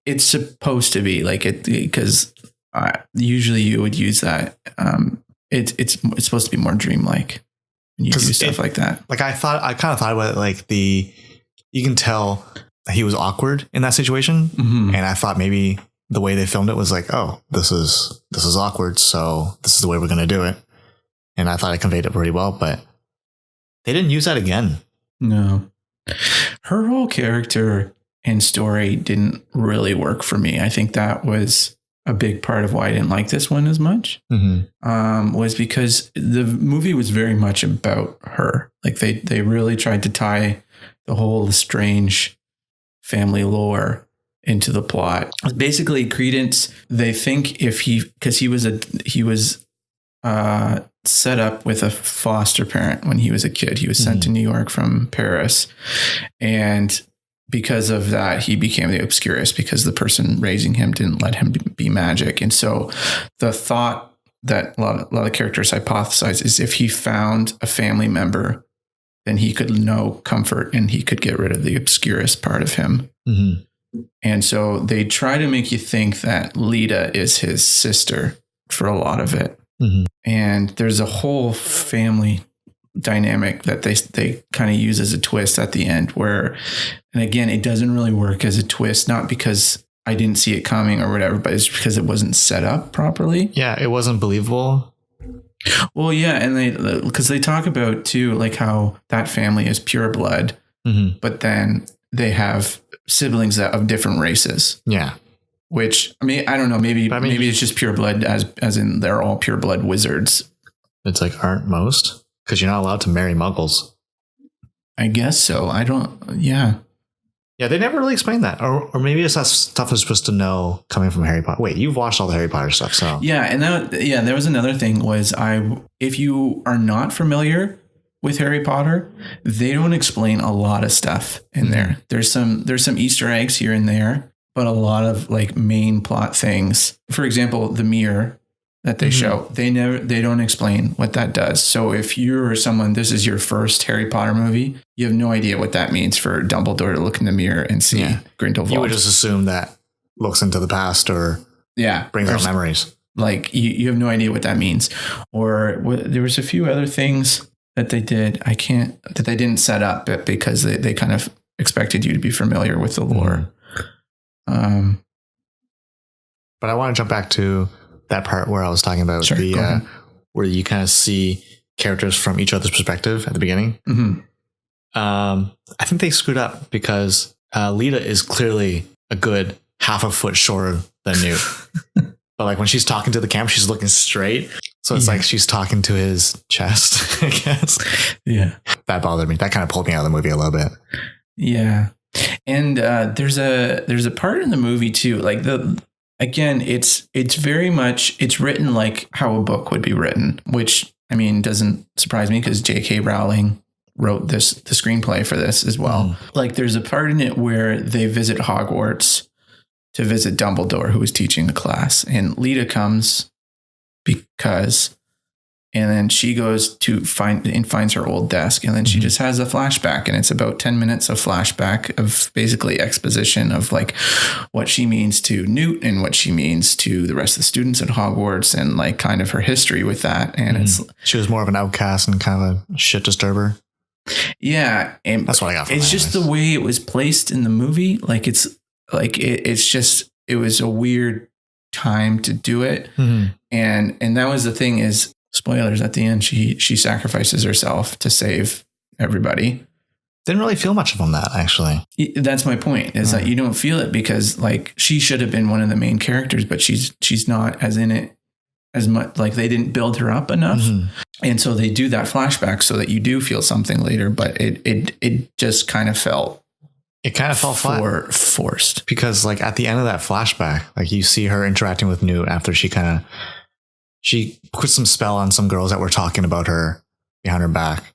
it's supposed to be like it because usually you would use that. It's supposed to be more dreamlike when you do stuff like that. Like
I kind of thought about it like you can tell he was awkward in that situation. And I thought maybe the way they filmed it was like, oh, this is awkward. So this is the way we're going to do it. And I thought I conveyed it pretty well, but they didn't use that again.
No, her whole character and story didn't really work for me. I think that was a big part of why I didn't like this one as much, was because the movie was very much about her. Like they really tried to tie the whole strange family lore into the plot. Basically, Credence, they think because he was set up with a foster parent when he was a kid. He was sent to New York from Paris, and because of that, he became the Obscurus because the person raising him didn't let him be magic. And so the thought that a lot of characters hypothesize is if he found a family member, then he could know comfort and he could get rid of the Obscurus part of him. And so they try to make you think that Lita is his sister for a lot of it. And there's a whole family dynamic that they kind of use as a twist at the end where, and again, it doesn't really work as a twist, not because I didn't see it coming or whatever, but it's because it wasn't set up properly.
Yeah, it wasn't believable.
Well, yeah, and because they talk about too, like how that family is pure blood, but then they have siblings of different races.
Yeah.
Which, I mean, I don't know, maybe it's just pure blood as in they're all pure blood wizards.
It's like, aren't most? Because you're not allowed to marry muggles.
I guess so. Yeah,
they never really explained that. Or maybe it's that stuff we're supposed to know coming from Harry Potter. Wait, you've watched all the Harry Potter stuff, so.
Yeah, and there was another thing was if you are not familiar with Harry Potter, they don't explain a lot of stuff in there. There's some Easter eggs here and there. but a lot of like main plot things. For example, the mirror that they show, they don't explain what that does. So if you're someone, this is your first Harry Potter movie, you have no idea what that means for Dumbledore to look in the mirror and see Grindelwald.
You would just assume that looks into the past or brings out memories.
Like you have no idea what that means. Or there was a few other things that they did. That they didn't set up because they kind of expected you to be familiar with the lore.
But I want to jump back to that part where I was talking about where you kind of see characters from each other's perspective at the beginning. I think they screwed up because Lita is clearly a good half a foot shorter than Newt. But like when she's talking to the camera, she's looking straight. So it's like she's talking to his chest, I guess. Yeah. That bothered me. That kind of pulled me out of the movie a little bit.
Yeah. And there's a part in the movie too, like it's very much, it's written like how a book would be written, which I mean, doesn't surprise me because J.K. Rowling wrote the screenplay for this as well. Like there's a part in it where they visit Hogwarts to visit Dumbledore, who is teaching the class, and Lita comes and then she goes to finds her old desk, and then she just has a flashback, and it's about 10 minutes of flashback of basically exposition of like what she means to Newt and what she means to the rest of the students at Hogwarts and like kind of her history with that. And
she was more of an outcast and kind of a shit disturber.
Yeah. And
that's what I got from
it's just the way it was placed in the movie. Like it's like, it was a weird time to do it. And that was the thing is, spoilers, at the end, she sacrifices herself to save everybody.
Didn't really feel much from that, actually.
That's my point, is that you don't feel it because like she should have been one of the main characters, but she's not as in it as much. Like they didn't build her up enough. And so they do that flashback so that you do feel something later, but it just kind of felt flat. Forced.
Because like at the end of that flashback, like you see her interacting with Newt after she put some spell on some girls that were talking about her behind her back,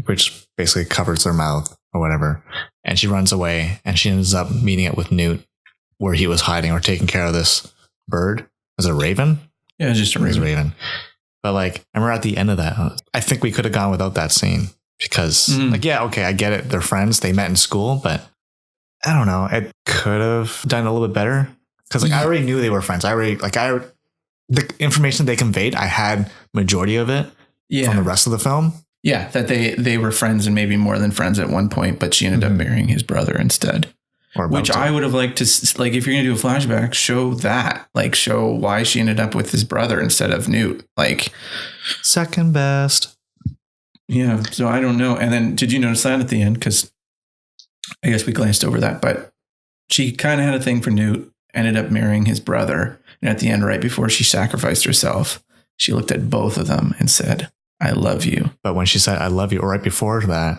which basically covers their mouth or whatever. And she runs away and she ends up meeting it with Newt where he was hiding or taking care of this bird. Was it a raven?
Yeah, just a raven.
But like, I remember at the end of that, I think we could have gone without that scene because like, yeah, okay, I get it. They're friends. They met in school, but I don't know. It could have done a little bit better because like I already knew they were friends. The information they conveyed, I had majority of it from the rest of the film. Yeah, that they were friends and maybe more than friends at one point, but she ended up marrying his brother instead. Which I would have liked to, like, if you're going to do a flashback, show that. Like, show why she ended up with his brother instead of Newt. Like, second best.
Yeah, so I don't know. And then did you notice that at the end? Because I guess we glanced over that, but she kind of had a thing for Newt, ended up marrying his brother. And at the end, right before she sacrificed herself, she looked at both of them and said, "I love you."
But when she said, "I love you," or right before that,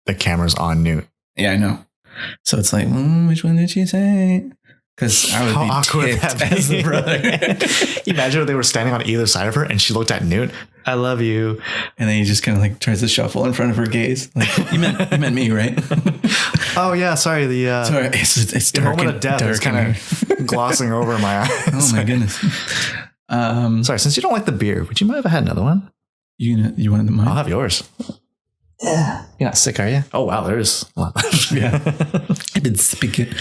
the camera's on Newt.
Yeah, I know. So it's like, which one did she say? Because I would be awkward as the brother.
Imagine if they were standing on either side of her and she looked at Newt, "I love you."
And then he just kind of like tries to shuffle in front of her gaze. Like, you meant me, right?
Oh yeah, sorry.
Sorry, it's
the moment of death is kind of glossing over my eyes.
Oh my goodness.
Sorry, since you don't like the beer, would you mind if I had another one?
You wanted the mine?
I'll have yours. Yeah. You're not sick, are you? Oh wow, there's a lot left.
Yeah. I did speak it.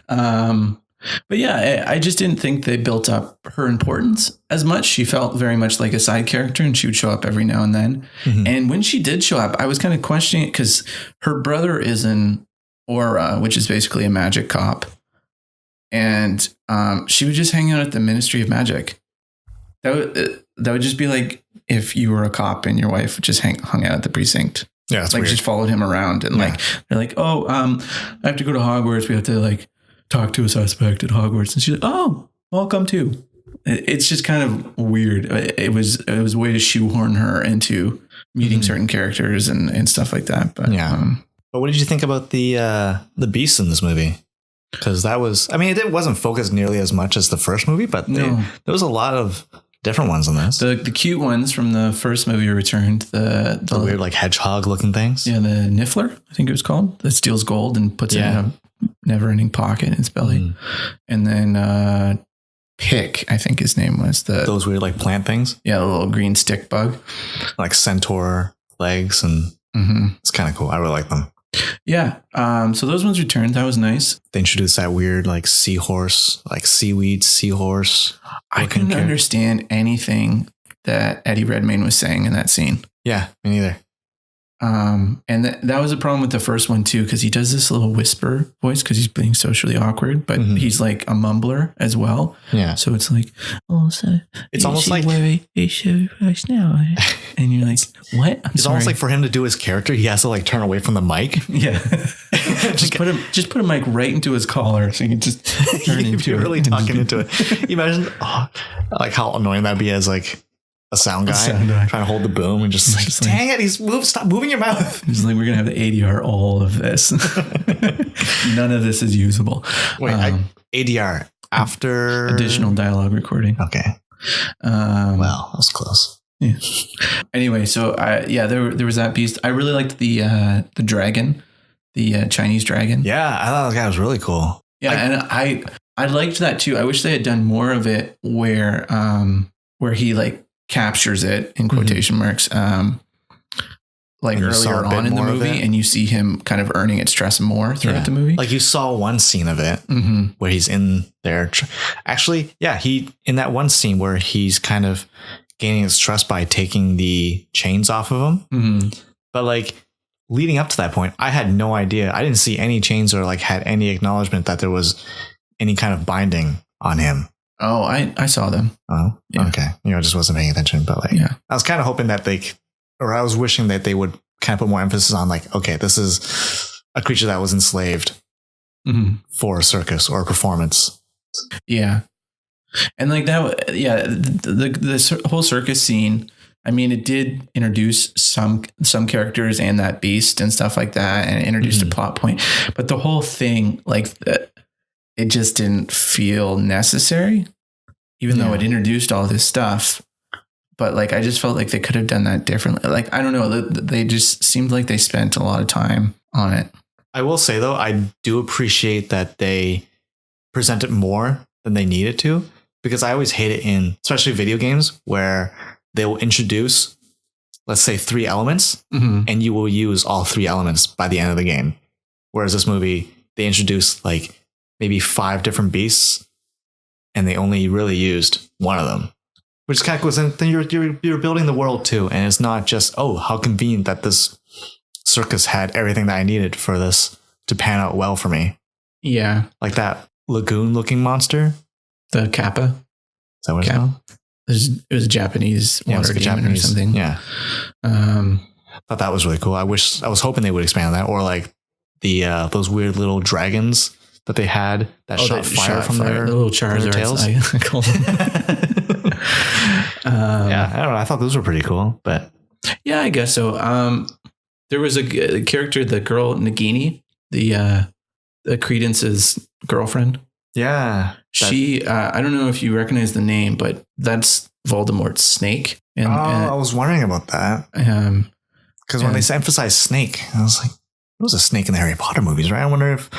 But yeah, I just didn't think they built up her importance as much. She felt very much like a side character and she would show up every now and then. And when she did show up, I was kind of questioning it because her brother is an Aura, which is basically a magic cop. And she would just hang out at the Ministry of Magic. That would just be like if you were a cop and your wife just hung out at the precinct.
Yeah, that's
like
weird.
Just followed him around and like they're like, "Oh, I have to go to Hogwarts. We have to like talk to a suspect at Hogwarts." And she's like, "Oh, well, I'll come too." It's just kind of weird. It was a way to shoehorn her into meeting certain characters and stuff like that. But
but what did you think about the beasts in this movie? Because that was, I mean, it wasn't focused nearly as much as the first movie, but there was a lot of different ones in this.
The cute ones from the first movie returned. The
weird like hedgehog looking things.
Yeah, the Niffler, I think it was called, that steals gold and puts it in a never-ending pocket in his belly. And then Pick, I think his name was
those weird like plant things.
Yeah, the little green stick bug,
like centaur legs, and it's kind of cool. I really like them.
Yeah. So those ones returned. That was nice.
They introduced that weird like seahorse, like seaweed seahorse.
I couldn't understand anything that Eddie Redmayne was saying in that scene.
Yeah, me neither.
And that was a problem with the first one too, because he does this little whisper voice because he's being socially awkward, but he's like a mumbler as well.
Yeah.
So it's like, oh, so
it's almost like
now, and you're like, what?
It's almost like for him to do his character, he has to like turn away from the mic.
Yeah. just put a mic right into his collar so you can just turn into it.
Really talking into it. Imagine like how annoying that'd be as like a sound guy trying to hold the boom and just like, dang it, stop moving your mouth.
He's like, we're gonna have the ADR all of this. None of this is usable.
Wait, ADR after
additional dialogue recording.
Okay. Well, that was close.
Yeah. Anyway, so there was that beast. I really liked the dragon, the Chinese dragon.
Yeah, I thought that guy was really cool.
Yeah, and I liked that too. I wish they had done more of it where he like captures it in quotation marks, like earlier on in the movie, and you see him kind of earning its stress more throughout the movie.
Like you saw one scene of it where he's in there. Actually, yeah, he in that one scene where he's kind of gaining his trust by taking the chains off of him. But like leading up to that point, I had no idea. I didn't see any chains or like had any acknowledgement that there was any kind of binding on him.
Oh, I saw them.
Oh, yeah. Okay. I just wasn't paying attention, but like, I was kind of hoping that I was wishing that they would kind of put more emphasis on like, okay, this is a creature that was enslaved for a circus or a performance.
Yeah. And like that, the whole circus scene, I mean, it did introduce some characters and that beast and stuff like that, and it introduced a plot point, but the whole thing, like, it just didn't feel necessary, even though it introduced all this stuff. But like, I just felt like they could have done that differently. Like, I don't know. They just seemed like they spent a lot of time on it.
I will say though, I do appreciate that they present it more than they needed to, because I always hate it in, especially video games, where they will introduce, let's say 3 elements and you will use all 3 elements by the end of the game. Whereas this movie, they introduced like maybe 5 different beasts, and they only really used one of them, which is kind of cool. And then you're building the world too, and it's not just, oh, how convenient that this circus had everything that I needed for this to pan out well for me.
Yeah,
like that lagoon-looking monster,
the Kappa.
Is that what it's called?
It was a Japanese water demon or something.
Yeah, thought that was really cool. I was hoping they would expand that, or like the those weird little dragons that they had that shot fire from their
little Charizards,
tails.
I call them.
Yeah, I don't know. I thought those were pretty cool, but
yeah, I guess so. There was a character, the girl Nagini, the Credence's girlfriend.
Yeah,
she. I don't know if you recognize the name, but that's Voldemort's snake. And
I was wondering about that. Because when they emphasized snake, I was like, there was a snake in the Harry Potter movies, right? I wonder if...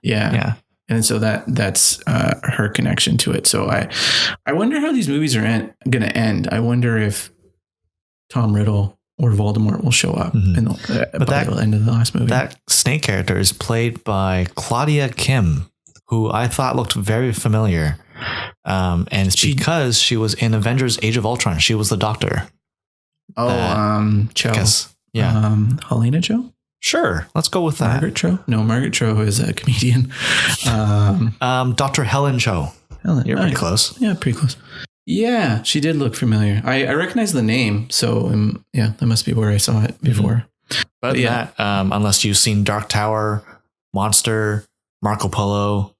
Yeah. And so that's her connection to it. So I wonder how these movies are going to end. I wonder if Tom Riddle or Voldemort will show up by the end of the last movie.
That snake character is played by Claudia Kim, who I thought looked very familiar. And it's because she was in Avengers Age of Ultron. She was the Doctor.
Oh, Cho. Helena Cho?
Sure, let's go with that.
Margaret Cho? No, Margaret Cho is a comedian.
Dr. Helen Cho. You're pretty close.
Yeah, pretty close. Yeah, she did look familiar. I recognize the name, so that must be where I saw it before.
But yeah, unless you've seen Dark Tower, Monster, Marco Polo,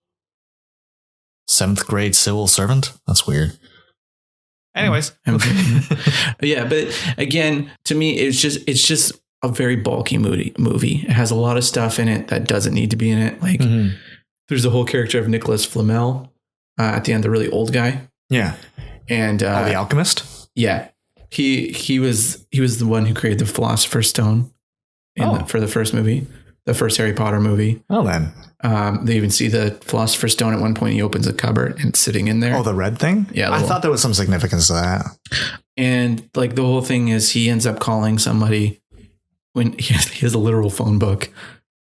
7th Grade Civil Servant. That's weird. Anyways.
Yeah, but again, to me, it's just a very bulky movie. It has a lot of stuff in it that doesn't need to be in it. Like there's the whole character of Nicholas Flamel at the end, the really old guy.
Yeah.
And
the alchemist.
Yeah. He was the one who created the Philosopher's Stone for the first movie. the first Harry Potter movie.
Oh, then.
They even see the Philosopher's Stone at one point. He opens a cupboard and it's sitting in there.
Oh, the red thing?
Yeah.
I thought there was some significance to that.
And like the whole thing is he ends up calling somebody when he has a literal phone book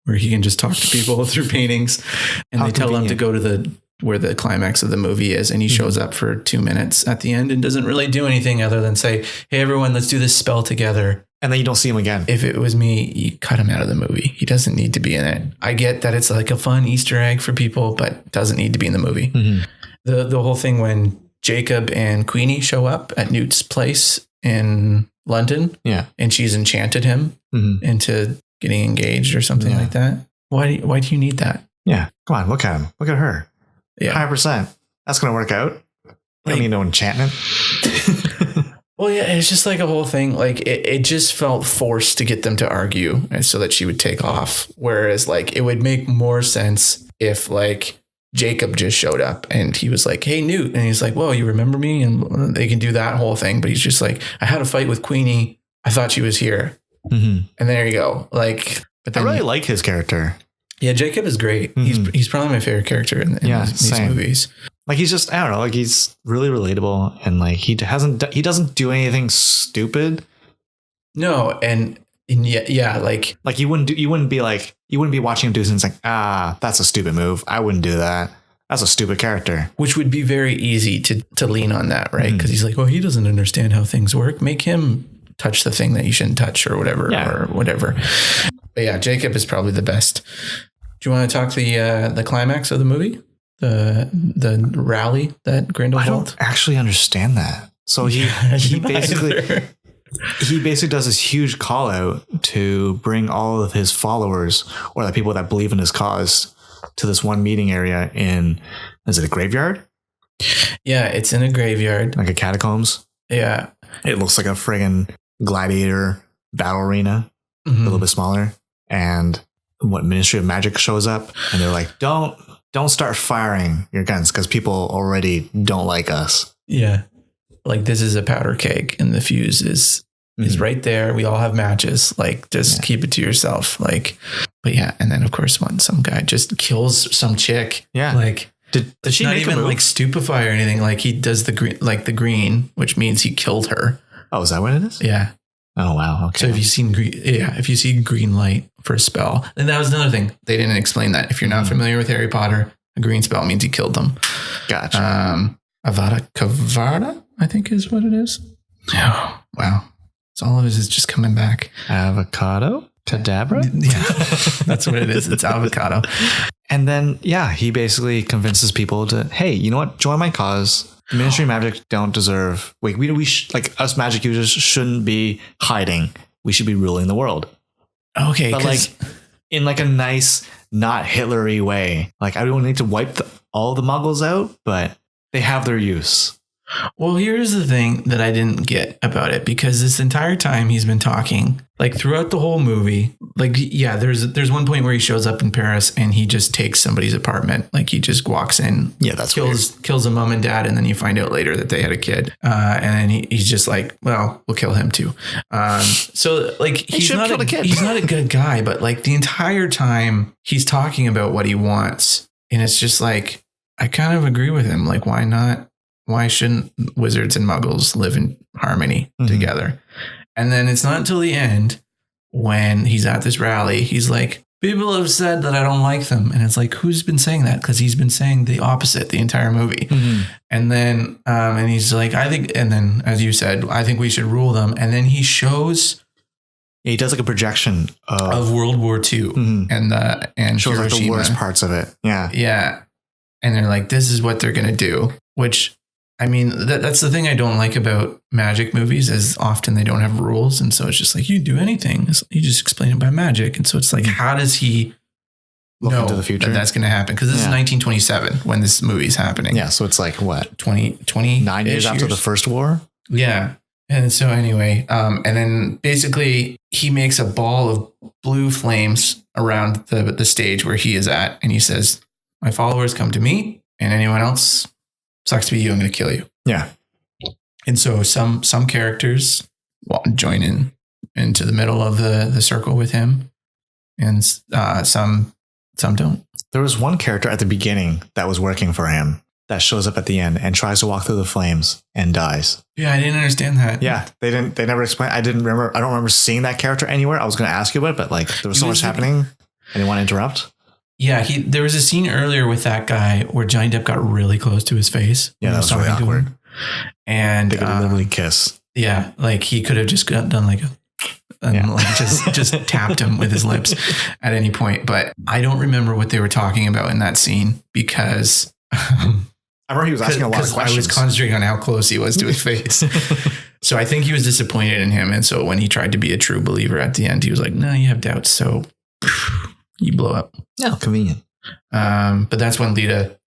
where he can just talk to people through paintings, and they tell him to go to where the climax of the movie is. And he shows up for 2 minutes at the end and doesn't really do anything other than say, hey, everyone, let's do this spell together.
And then you don't see him again.
If it was me, you cut him out of the movie. He doesn't need to be in it. I get that it's like a fun Easter egg for people, but doesn't need to be in the movie. Mm-hmm. The whole thing when Jacob and Queenie show up at Newt's place in London, and she's enchanted him into getting engaged or something like that. Why do you need that?
Yeah. Come on, look at him. Look at her. Yeah. 100%. That's going to work out. You don't need no enchantment.
Well, yeah, it's just like a whole thing. Like it just felt forced to get them to argue so that she would take off. Whereas like it would make more sense if like Jacob just showed up and he was like, hey, Newt. And he's like, whoa, you remember me? And they can do that whole thing. But he's just like, I had a fight with Queenie. I thought she was here. Mm-hmm. And there you go. Like, but then
I really like his character.
Yeah, Jacob is great. Mm-hmm. He's probably my favorite character in these movies.
Like he's just, I don't know, like he's really relatable, and like he doesn't do anything stupid.
No, and yeah, like
you wouldn't be watching him do something like, that's a stupid move. I wouldn't do that. That's a stupid character.
Which would be very easy to lean on that, right? Because he's like, well, he doesn't understand how things work. Make him touch the thing that you shouldn't touch or whatever, or whatever. But yeah, Jacob is probably the best. Do you want to talk the climax of the movie? The rally that Grindelwald?
I don't actually understand that. So he basically does this huge call out to bring all of his followers or the people that believe in his cause to this one meeting area is it a graveyard?
Yeah, it's in a graveyard.
Like a catacombs?
Yeah.
It looks like a friggin' gladiator battle arena, a little bit smaller. And Ministry of Magic shows up and they're like, don't start firing your guns because people already don't like us.
Yeah. Like this is a powder keg and the fuse is right there. We all have matches. Like just keep it to yourself. Like, but yeah. And then of course when some guy just kills some chick. Yeah. Like did she not even like stupefy or anything? Like he does the green, which means he killed her.
Oh, is that what it is?
Yeah.
Oh, wow. Okay.
So if you see green light for a spell, and that was another thing. They didn't explain that. If you're not familiar with Harry Potter, a green spell means he killed them.
Gotcha.
Avada Kedavra, I think is what it is. Oh, wow. So all of it is just coming back.
Avocado? Cadabra?
Yeah, that's what it is. It's avocado.
And then, he basically convinces people to, hey, you know what? Join my cause. Ministry of Magic don't deserve. Wait, we like us magic users shouldn't be hiding. We should be ruling the world.
Okay,
but like in like a nice, not Hitlery way. Like I don't need to wipe all the Muggles out, but they have their use.
Well, here's the thing that I didn't get about it, because this entire time he's been talking, like throughout the whole movie, like, yeah, there's one point where he shows up in Paris and he just takes somebody's apartment. Like he just walks in.
Yeah, that's
kills a mom and dad. And then you find out later that they had a kid. And then he's just like, well, we'll kill him too. So like, he's not a good guy, but like the entire time he's talking about what he wants. And it's just like, I kind of agree with him. Like, why not? Why shouldn't wizards and muggles live in harmony together? And then it's not until the end when he's at this rally, he's like, people have said that I don't like them. And it's like, who's been saying that? Because he's been saying the opposite the entire movie. And then, and he's like, and then as you said, I think we should rule them. And then he shows.
Yeah, he does like a projection
of World War II and
shows
Hiroshima.
like the worst parts of it. Yeah.
Yeah. And they're like, this is what they're going to do, which, I mean, that's the thing I don't like about magic movies is often they don't have rules. And so it's just like, you do anything. You just explain it by magic. And so it's like, how does he
look into the future
that's going to happen? Because this is 1927 when this movie's happening.
Yeah. So it's like what?
29
years after the first war.
Yeah. And so anyway, and then basically he makes a ball of blue flames around the stage where he is at. And he says, my followers come to me, and anyone else, sucks to be you, I'm going to kill you.
Yeah.
And so some characters join into the middle of the circle with him. and some don't.
There was one character at the beginning that was working for him that shows up at the end and tries to walk through the flames and dies.
Yeah, I didn't understand that.
Yeah, they never explained. I don't remember seeing that character anywhere. I was going to ask you about it, but like there was so much happening. I didn't want to interrupt.
Yeah, there was a scene earlier with that guy where Johnny Depp got really close to his face.
Yeah, that was really awkward.
And
they could literally kiss.
Yeah, like he could have just done like like just tapped him with his lips at any point. But I don't remember what they were talking about in that scene because
I remember he was asking a lot of questions.
I was concentrating on how close he was to his face. So I think he was disappointed in him. And so when he tried to be a true believer at the end, he was like, no, you have doubts. So you blow up.
Yeah, convenient.
But that's when Lita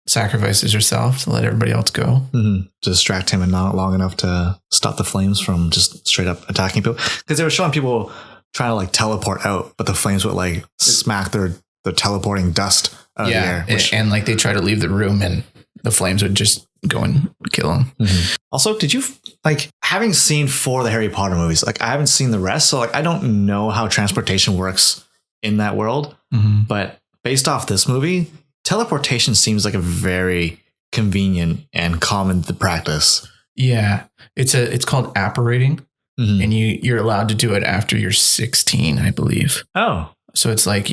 sacrifices herself to let everybody else go.
Mm-hmm. To distract him and not long enough to stop the flames from just straight up attacking people. Because they were showing people trying to like teleport out, but the flames would like smack their teleporting dust out of the air.
And like they try to leave the room and the flames would just go and kill him.
Mm-hmm. Also, did you like having seen 4 of the Harry Potter movies? Like I haven't seen the rest. So like I don't know how transportation works in that world. Mm-hmm. But based off this movie, teleportation seems like a very convenient and common practice.
Yeah, it's called apparating, and you're allowed to do it after you're 16, I believe.
Oh,
so it's like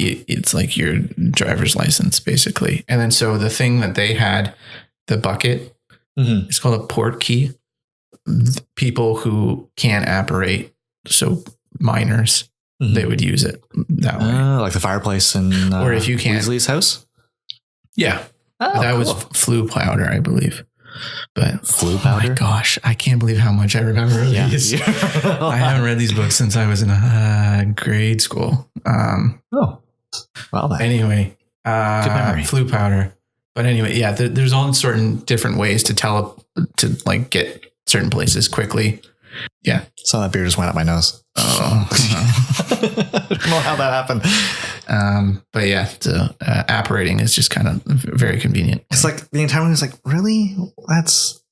your driver's license basically. And then so the thing that they had, the bucket, it's called a port key. People who can't apparate, so minors, they would use it that way,
like the fireplace in
or if you can't,
Weasley's house. Yeah.
That was flu powder, I believe. But
flu powder?
Oh my gosh, I can't believe how much I remember these. I haven't read these books since I was in grade school.
Well,
anyway,
good memory.
Flu powder. But anyway, yeah, there's all certain different ways to like get certain places quickly. Yeah.
So that beer just went up my nose.
Oh.
I don't know how that happened.
But yeah, so apparating is just kind of very convenient.
It's like the entire one is like, really? That's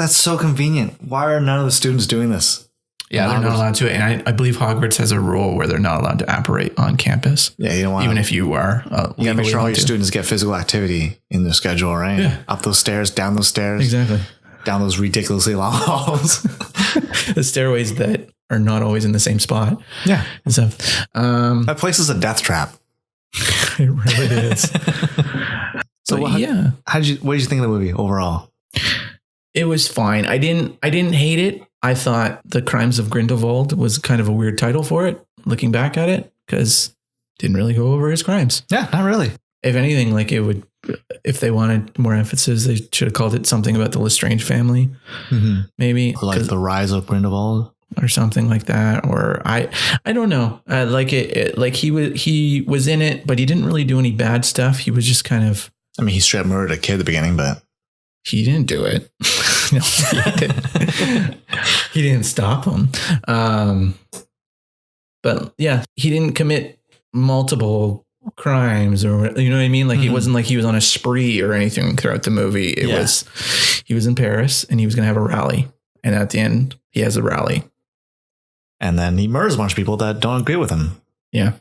so convenient. Why are none of the students doing this?
Yeah, they're not allowed to. And I believe Hogwarts has a rule where they're not allowed to apparate on campus.
Yeah, you don't want
even if you are.
You gotta make sure all your students get physical activity in their schedule, right?
Yeah.
Up those stairs, down those stairs.
Exactly.
Down those ridiculously long halls.
The stairways that are not always in the same spot.
Yeah.
And stuff.
That place is a death trap.
It really is.
So what did you think of the movie overall?
It was fine. I didn't hate it. I thought The Crimes of Grindelwald was kind of a weird title for it, looking back at it, because it didn't really go over his crimes.
Yeah, not really.
If anything, like it would, if they wanted more emphasis, they should have called it something about the Lestrange family, maybe.
Or like The Rise of Grindelwald.
Or something like that. Or I don't know. Like like he was in it, but he didn't really do any bad stuff. He was just kind of.
I mean, he straight up murdered a kid at the beginning, but
he didn't do it. No, he didn't. He didn't stop him. But yeah, he didn't commit multiple crimes, or you know what I mean? Like it wasn't like he was on a spree or anything throughout the movie. It was he was in Paris and he was going to have a rally, and at the end he has a rally.
And then he murders a bunch of people that don't agree with him.
Yeah.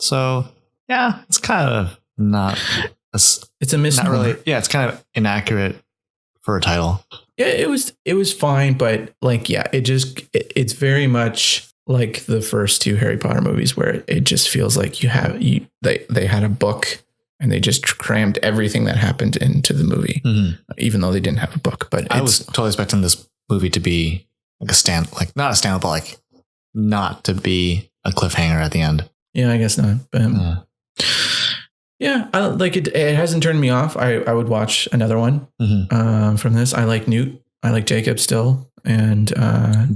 So, yeah, it's kind of not...
It's a misnomer.
Not really, yeah, it's kind of inaccurate for a title.
Yeah, it was fine, but like, yeah, it's very much like the first 2 Harry Potter movies where it just feels like they had a book and they just crammed everything that happened into the movie, even though they didn't have a book. But
I was totally expecting this movie to be like not a stand-up, but like not to be a cliffhanger at the end.
Yeah, I guess not. But yeah, I like it. It hasn't turned me off. I would watch another one from this. I like Newt. I like Jacob still. And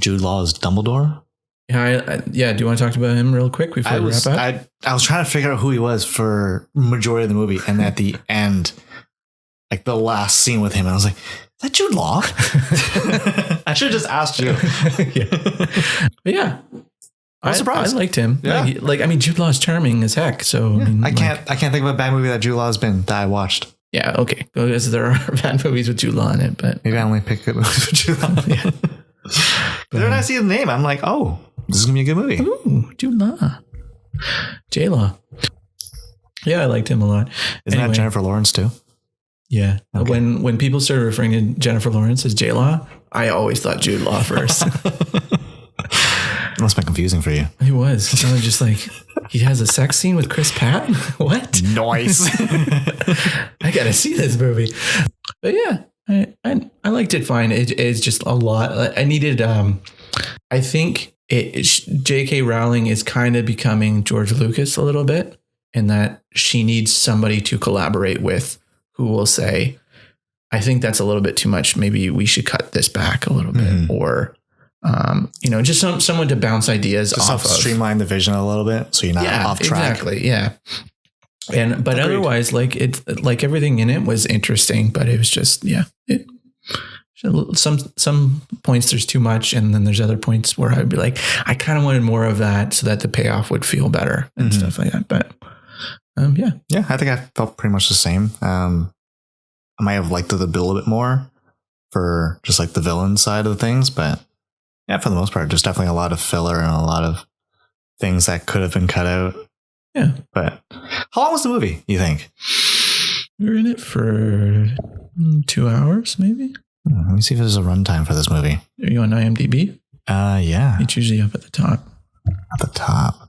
Jude Law is Dumbledore.
Yeah, do you want to talk about him real quick before we wrap up?
I was trying to figure out who he was for majority of the movie, and at the end, like the last scene with him, I was like, "Is that Jude Law?" I should have just asked you.
But yeah.
I was surprised.
I liked him.
Yeah.
I mean, Jude Law is charming as heck. So
yeah. I can't think of a bad movie that Jude Law has been that I watched.
Yeah. Okay. Because there are bad movies with Jude Law in it, but
maybe I only pick good movies with Jude Law. Yeah. But when I see the name, I'm like, oh, this is gonna be a good movie.
Ooh, Jude Law. J-Law. Yeah, I liked him a lot.
Isn't that Jennifer Lawrence too?
Yeah.
Okay.
When people started referring to Jennifer Lawrence as J-Law, I always thought Jude Law first.
It must have been confusing for you.
He was. I was just like, he has a sex scene with Chris Pratt? What?
Nice.
I gotta see this movie. But yeah, I liked it fine. It's just a lot. I needed, I think J.K. Rowling is kind of becoming George Lucas a little bit, in that she needs somebody to collaborate with who will say, I think that's a little bit too much. Maybe we should cut this back a little bit, or, just someone to bounce ideas off of.
Streamline the vision a little bit, so you're not off track.
Exactly. Yeah. But Agreed. Otherwise, like it's like everything in it was interesting, but it was just, some points there's too much. And then there's other points where I'd be like, I kind of wanted more of that so that the payoff would feel better and stuff like that. But yeah,
I think I felt pretty much the same. I might have liked the bill a bit more for just like the villain side of the things, but yeah, for the most part, there's definitely a lot of filler and a lot of things that could have been cut out.
Yeah.
But how long was the movie, you think?
We were in it for 2 hours, maybe.
Let me see if there's a runtime for this movie.
Are you on IMDb?
Yeah.
It's usually up at the top.
At the top.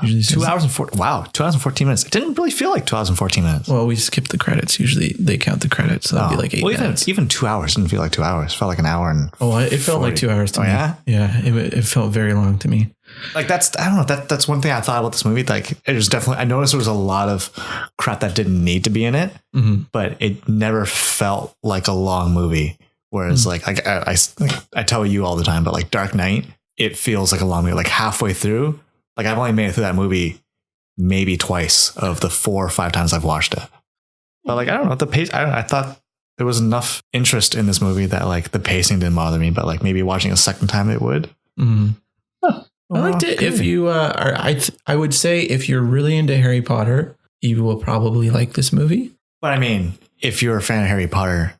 2 hours and 14 minutes. It didn't really feel like 2 hours and 14 minutes.
Well, we skipped the credits. Usually they count the credits. So that'd be like 8 minutes.
Even 2 hours didn't feel like 2 hours. It felt like an hour and
it felt like 2 hours to me.
Yeah?
Yeah. It felt very long to me.
Like I don't know. That's one thing I thought about this movie. Like it was definitely, I noticed there was a lot of crap that didn't need to be in it, but it never felt like a like movie. Whereas like I tell you all the time, but like Dark Knight, it feels like a long movie. Like halfway through, like I've only made it through that movie maybe twice of the 4 or 5 times I've watched it. But like, I don't know, the pace, I thought there was enough interest in this movie that like the pacing didn't bother me, but like maybe watching a second time it would.
I liked it. If you I would say if you're really into Harry Potter, you will probably like this movie. But
I mean, if you're a fan of Harry Potter,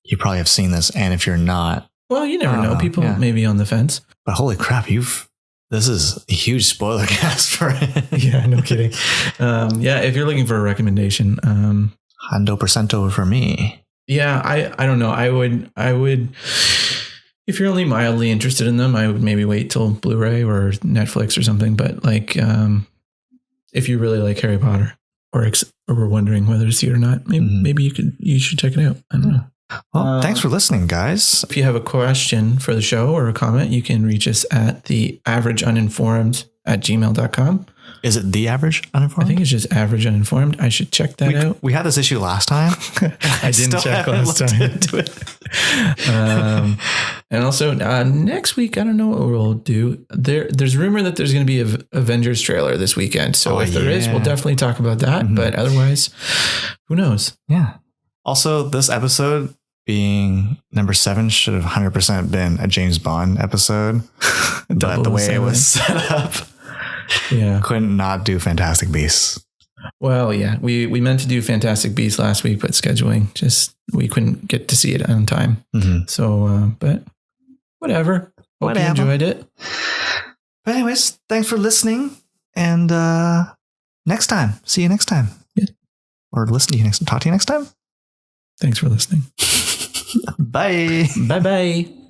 you probably have seen this. And if you're not,
well, you never know. People may be on the fence.
But holy crap, this is a huge spoiler cast for it.
Yeah, no kidding. If you're looking for a recommendation,
100% for me.
Yeah, I don't know. I would. If you're only mildly interested in them, I would maybe wait till Blu-ray or Netflix or something. But like, if you really like Harry Potter or were wondering whether to see it or not, maybe you should check it out. I don't know.
Well, thanks for listening, guys.
If you have a question for the show or a comment, you can reach us at theaverageuninformed@gmail.com.
Is it The Average Uninformed?
I think it's just Average Uninformed. I should check that out.
We had this issue last time.
I didn't check last time. And also next week, I don't know what we'll do. There's rumor that there's going to be an Avengers trailer this weekend. So if there is, we'll definitely talk about that. But otherwise, who knows?
Yeah. Also, this episode being number 7 should have 100% been a James Bond episode. But the way it was set up, couldn't not do Fantastic Beasts.
Well, yeah, we meant to do Fantastic Beasts last week, but scheduling we couldn't get to see it on time. So, but whatever. Hope you enjoyed it.
But anyways, thanks for listening. And next time, see you next time. Yeah. Or listen to you next time. Talk to you next time.
Thanks for listening.
Bye.
Bye-bye.